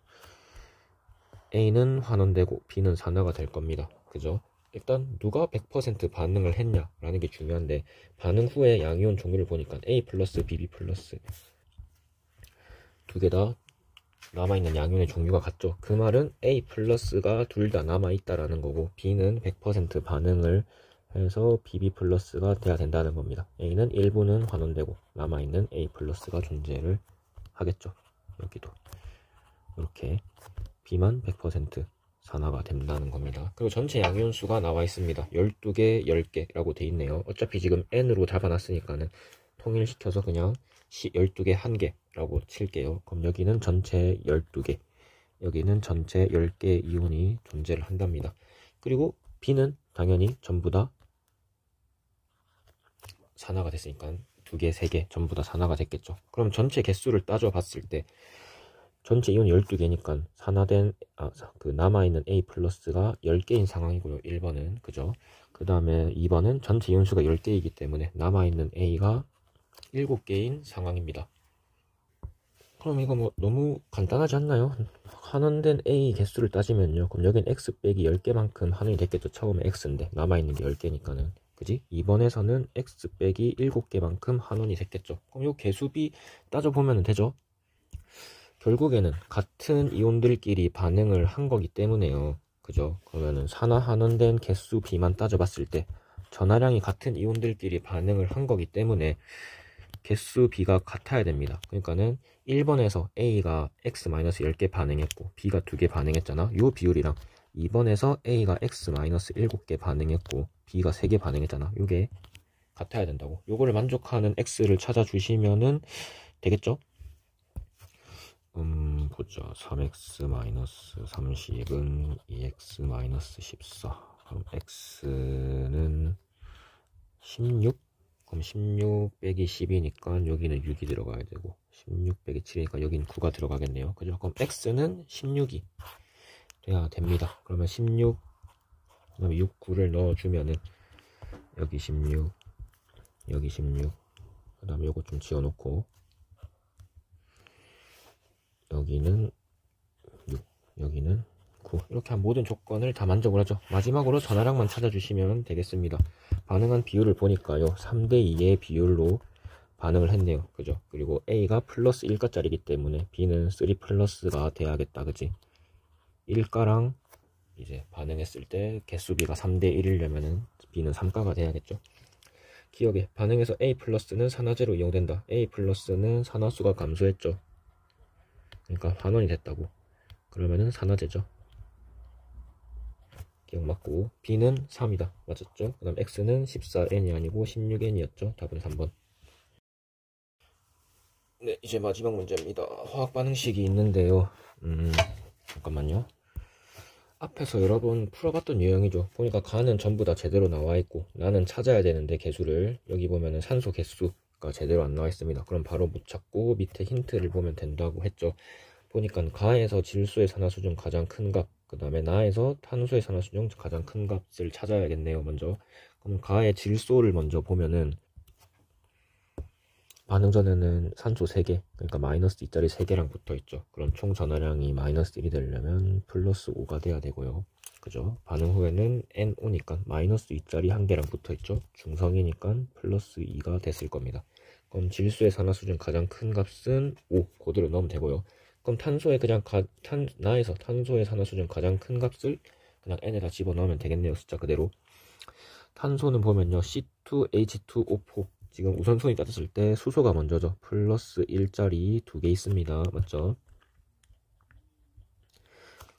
A는 환원되고 B는 산화가 될 겁니다. 그죠? 일단 누가 100% 반응을 했냐라는 게 중요한데, 반응 후에 양이온 종류를 보니까 A 플러스, BB 플러스 두 개 다 남아있는 양이온의 종류가 같죠. 그 말은 A 플러스가 둘 다 남아있다라는 거고, B는 100% 반응을 해서 BB 플러스가 돼야 된다는 겁니다. A는 일부는 환원되고 남아있는 A 플러스가 존재를 하겠죠. 여기도 이렇게 B만 100% 산화가 된다는 겁니다. 그리고 전체 양이온 수가 나와 있습니다. 12개, 10개라고 돼 있네요. 어차피 지금 N으로 잡아놨으니까는 통일시켜서 그냥 12개, 1개라고 칠게요. 그럼 여기는 전체 12개, 여기는 전체 10개의 이온이 존재를 한답니다. 그리고 B는 당연히 전부 다 산화가 됐으니까 2개, 3개 전부 다 산화가 됐겠죠. 그럼 전체 개수를 따져봤을 때 전체 이온이 12개니까 산화된 남아있는 A 플러스가 10개인 상황이고요. 1번은. 그죠? 그 다음에 2번은 전체 이온수가 10개이기 때문에 남아있는 A가 7개인 상황입니다. 그럼 이거 뭐 너무 간단하지 않나요? 환원된 A 개수를 따지면요, 그럼 여긴 X 빼기 10개만큼 환원이 됐겠죠. 처음에 X인데 남아있는 게 10개니까는. 그지? 2번에서는 X 빼기 7개만큼 환원이 됐겠죠. 그럼 요 개수비 따져보면 되죠. 결국에는 같은 이온들끼리 반응을 한 거기 때문에요. 그죠? 그러면은 산화 환원된 개수 B만 따져봤을 때 전하량이 같은 이온들끼리 반응을 한 거기 때문에 개수 B가 같아야 됩니다. 그러니까는 1번에서 A가 X-10개 반응했고 B가 2개 반응했잖아. 요 비율이랑 2번에서 A가 X-7개 반응했고 B가 3개 반응했잖아. 요게 같아야 된다고. 요거를 만족하는 X를 찾아주시면은 되겠죠? 보자. 3x-30은 2x-14. 그럼 x는 16? 그럼 16 빼기 10이니까 여기는 6이 들어가야 되고 16 빼기 7이니까 여기는 9가 들어가겠네요. 그죠? 그럼 x는 16이 돼야 됩니다. 그러면 16, 그 다음에 6, 9를 넣어주면은 여기 16, 여기 16, 그 다음에 요거 좀 지워놓고 여기는 6, 여기는 9. 이렇게 한 모든 조건을 다 만족을 하죠. 마지막으로 전하량만 찾아주시면 되겠습니다. 반응한 비율을 보니까요. 3대2의 비율로 반응을 했네요. 그죠? 그리고 A가 플러스 1가짜리이기 때문에 B는 3 플러스가 돼야겠다. 그지? 1가랑 이제 반응했을 때 개수 B가 3대1이려면은 B는 3가가 돼야겠죠. 기억에 반응에서 A 플러스는 산화제로 이용된다. A 플러스는 산화수가 감소했죠. 그러니까 환원이 됐다고. 그러면은 산화제죠. 기억 맞고 B는 3이다. 맞았죠? 그 다음 X는 14N이 아니고 16N이었죠. 답은 3번. 네, 이제 마지막 문제입니다. 화학 반응식이 있는데요. 잠깐만요. 앞에서 여러 번 풀어봤던 유형이죠. 보니까 가는 전부 다 제대로 나와 있고 나는 찾아야 되는데 개수를 여기 보면은 산소 개수가 제대로 안 나와 있습니다. 그럼 바로 못 찾고 밑에 힌트를 보면 된다고 했죠. 보니까 가에서 질소의 산화수 중 가장 큰 값, 그 다음에 나에서 탄소의 산화수 중 가장 큰 값을 찾아야겠네요. 먼저 그럼 가의 질소를 먼저 보면은 반응 전에는 산소 3개, 그러니까 마이너스 2짜리 3개랑 붙어 있죠. 그럼 총 전하량이 마이너스 1이 되려면 플러스 5가 돼야 되고요. 그죠? 반응 후에는 NO니까 마이너스 2짜리 1개랑 붙어 있죠. 중성이니까 플러스 2가 됐을 겁니다. 그럼 질소의 산화수 중 가장 큰 값은 5, 그대로 넣으면 되고요. 그럼 탄소의 그냥 나에서 탄소의 산화수 중 가장 큰 값을 그냥 N에다 집어넣으면 되겠네요. 숫자 그대로. 탄소는 보면요, C2H2O4. 지금 우선순위 따졌을 때 수소가 먼저죠. 플러스 1짜리 2개 있습니다. 맞죠?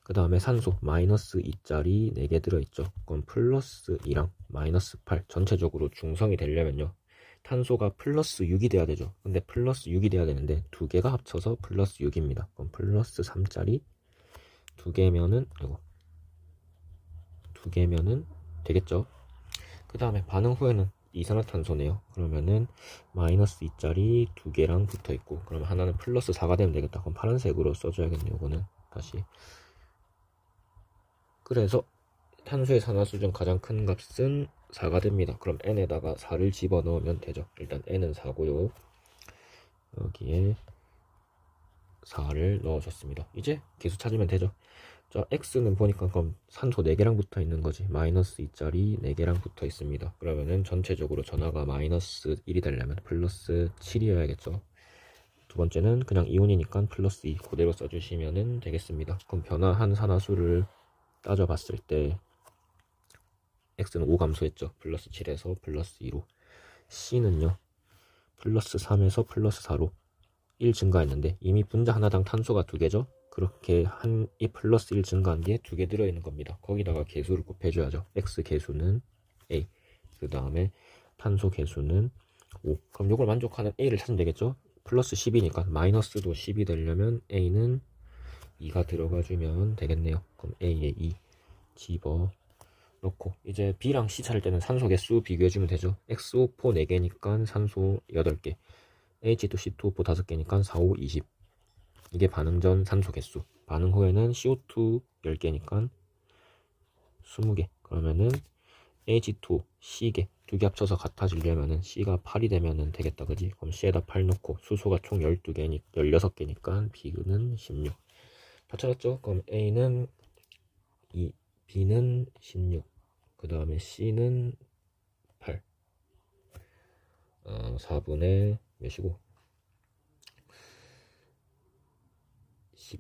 그 다음에 산소 마이너스 2짜리 4개 들어있죠. 그럼 플러스 2랑 마이너스 8 전체적으로 중성이 되려면요, 탄소가 플러스 6이 돼야 되죠. 근데 플러스 6이 돼야 되는데 2개가 합쳐서 플러스 6입니다. 그럼 플러스 3짜리 2개면은 2개면은 되겠죠. 그 다음에 반응 후에는 이산화탄소네요. 그러면은 마이너스 2짜리 2개랑 붙어있고, 그럼 하나는 플러스 4가 되면 되겠다. 그럼 파란색으로 써줘야겠네요. 이거는 다시. 그래서 탄소의 산화수 중 가장 큰 값은 4가 됩니다. 그럼 N에다가 4를 집어넣으면 되죠. 일단 N은 4고요. 여기에 4를 넣어줬습니다. 이제 개수 찾으면 되죠. 자, X는 보니까 그럼 산소 4개랑 붙어 있는 거지. 마이너스 2짜리 4개랑 붙어 있습니다. 그러면은 전체적으로 전하가 마이너스 1이 되려면 플러스 7이어야겠죠. 두 번째는 그냥 이온이니까 플러스 2 그대로 써주시면 되겠습니다. 그럼 변화한 산화수를 따져봤을 때 X는 5 감소했죠. 플러스 7에서 플러스 2로. C는요, 플러스 3에서 플러스 4로 1 증가했는데 이미 분자 하나당 탄소가 2개죠. 그렇게 이 플러스 1 증가한 뒤에 2개 들어있는 겁니다. 거기다가 개수를 곱해줘야죠. X 개수는 A, 그 다음에 탄소 개수는 5. 그럼 이걸 만족하는 A를 찾으면 되겠죠. 플러스 10이니까 마이너스도 10이 되려면 A는 2가 들어가주면 되겠네요. 그럼 A에 2 집어넣고 이제 B랑 C 찾을 때는 산소 개수 비교해주면 되죠. XO4 4개니까 산소 8개, H2C2O4 5개니까 4, 5, 20. 이게 반응 전 산소 개수. 반응 후에는 CO2 10개니까 20개. 그러면은 H2O C개 2개 합쳐서 같아지려면은 C가 8이 되면은 되겠다. 그지? 그럼 C에다 8 넣고 수소가 총 16개니까 B는 16. 다 찾았죠? 그럼 A는 2, B는 16. 그 다음에 C는 8. 4분의 몇이고?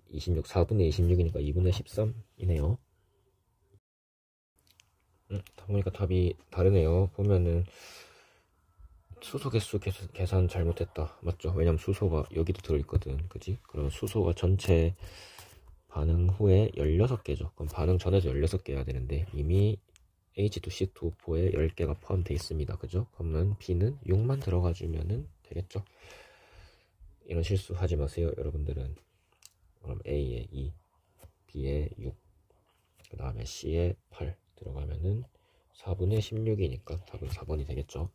26, 4분의 26이니까 2분의 13이네요. 보니까 답이 다르네요. 보면은 수소 개수 계산 잘못했다. 맞죠? 왜냐면 수소가 여기도 들어있거든. 그지? 그럼 수소가 전체 반응 후에 16개죠. 그럼 반응 전에도 16개 해야 되는데 이미 H2C2O4에 10개가 포함되어 있습니다. 그죠? 그러면 B는 6만 들어가주면 되겠죠? 이런 실수 하지 마세요, 여러분들은. 그럼 A에 2, B에 6, 그 다음에 C에 8 들어가면은 4분의 16이니까 답은 4번이 되겠죠?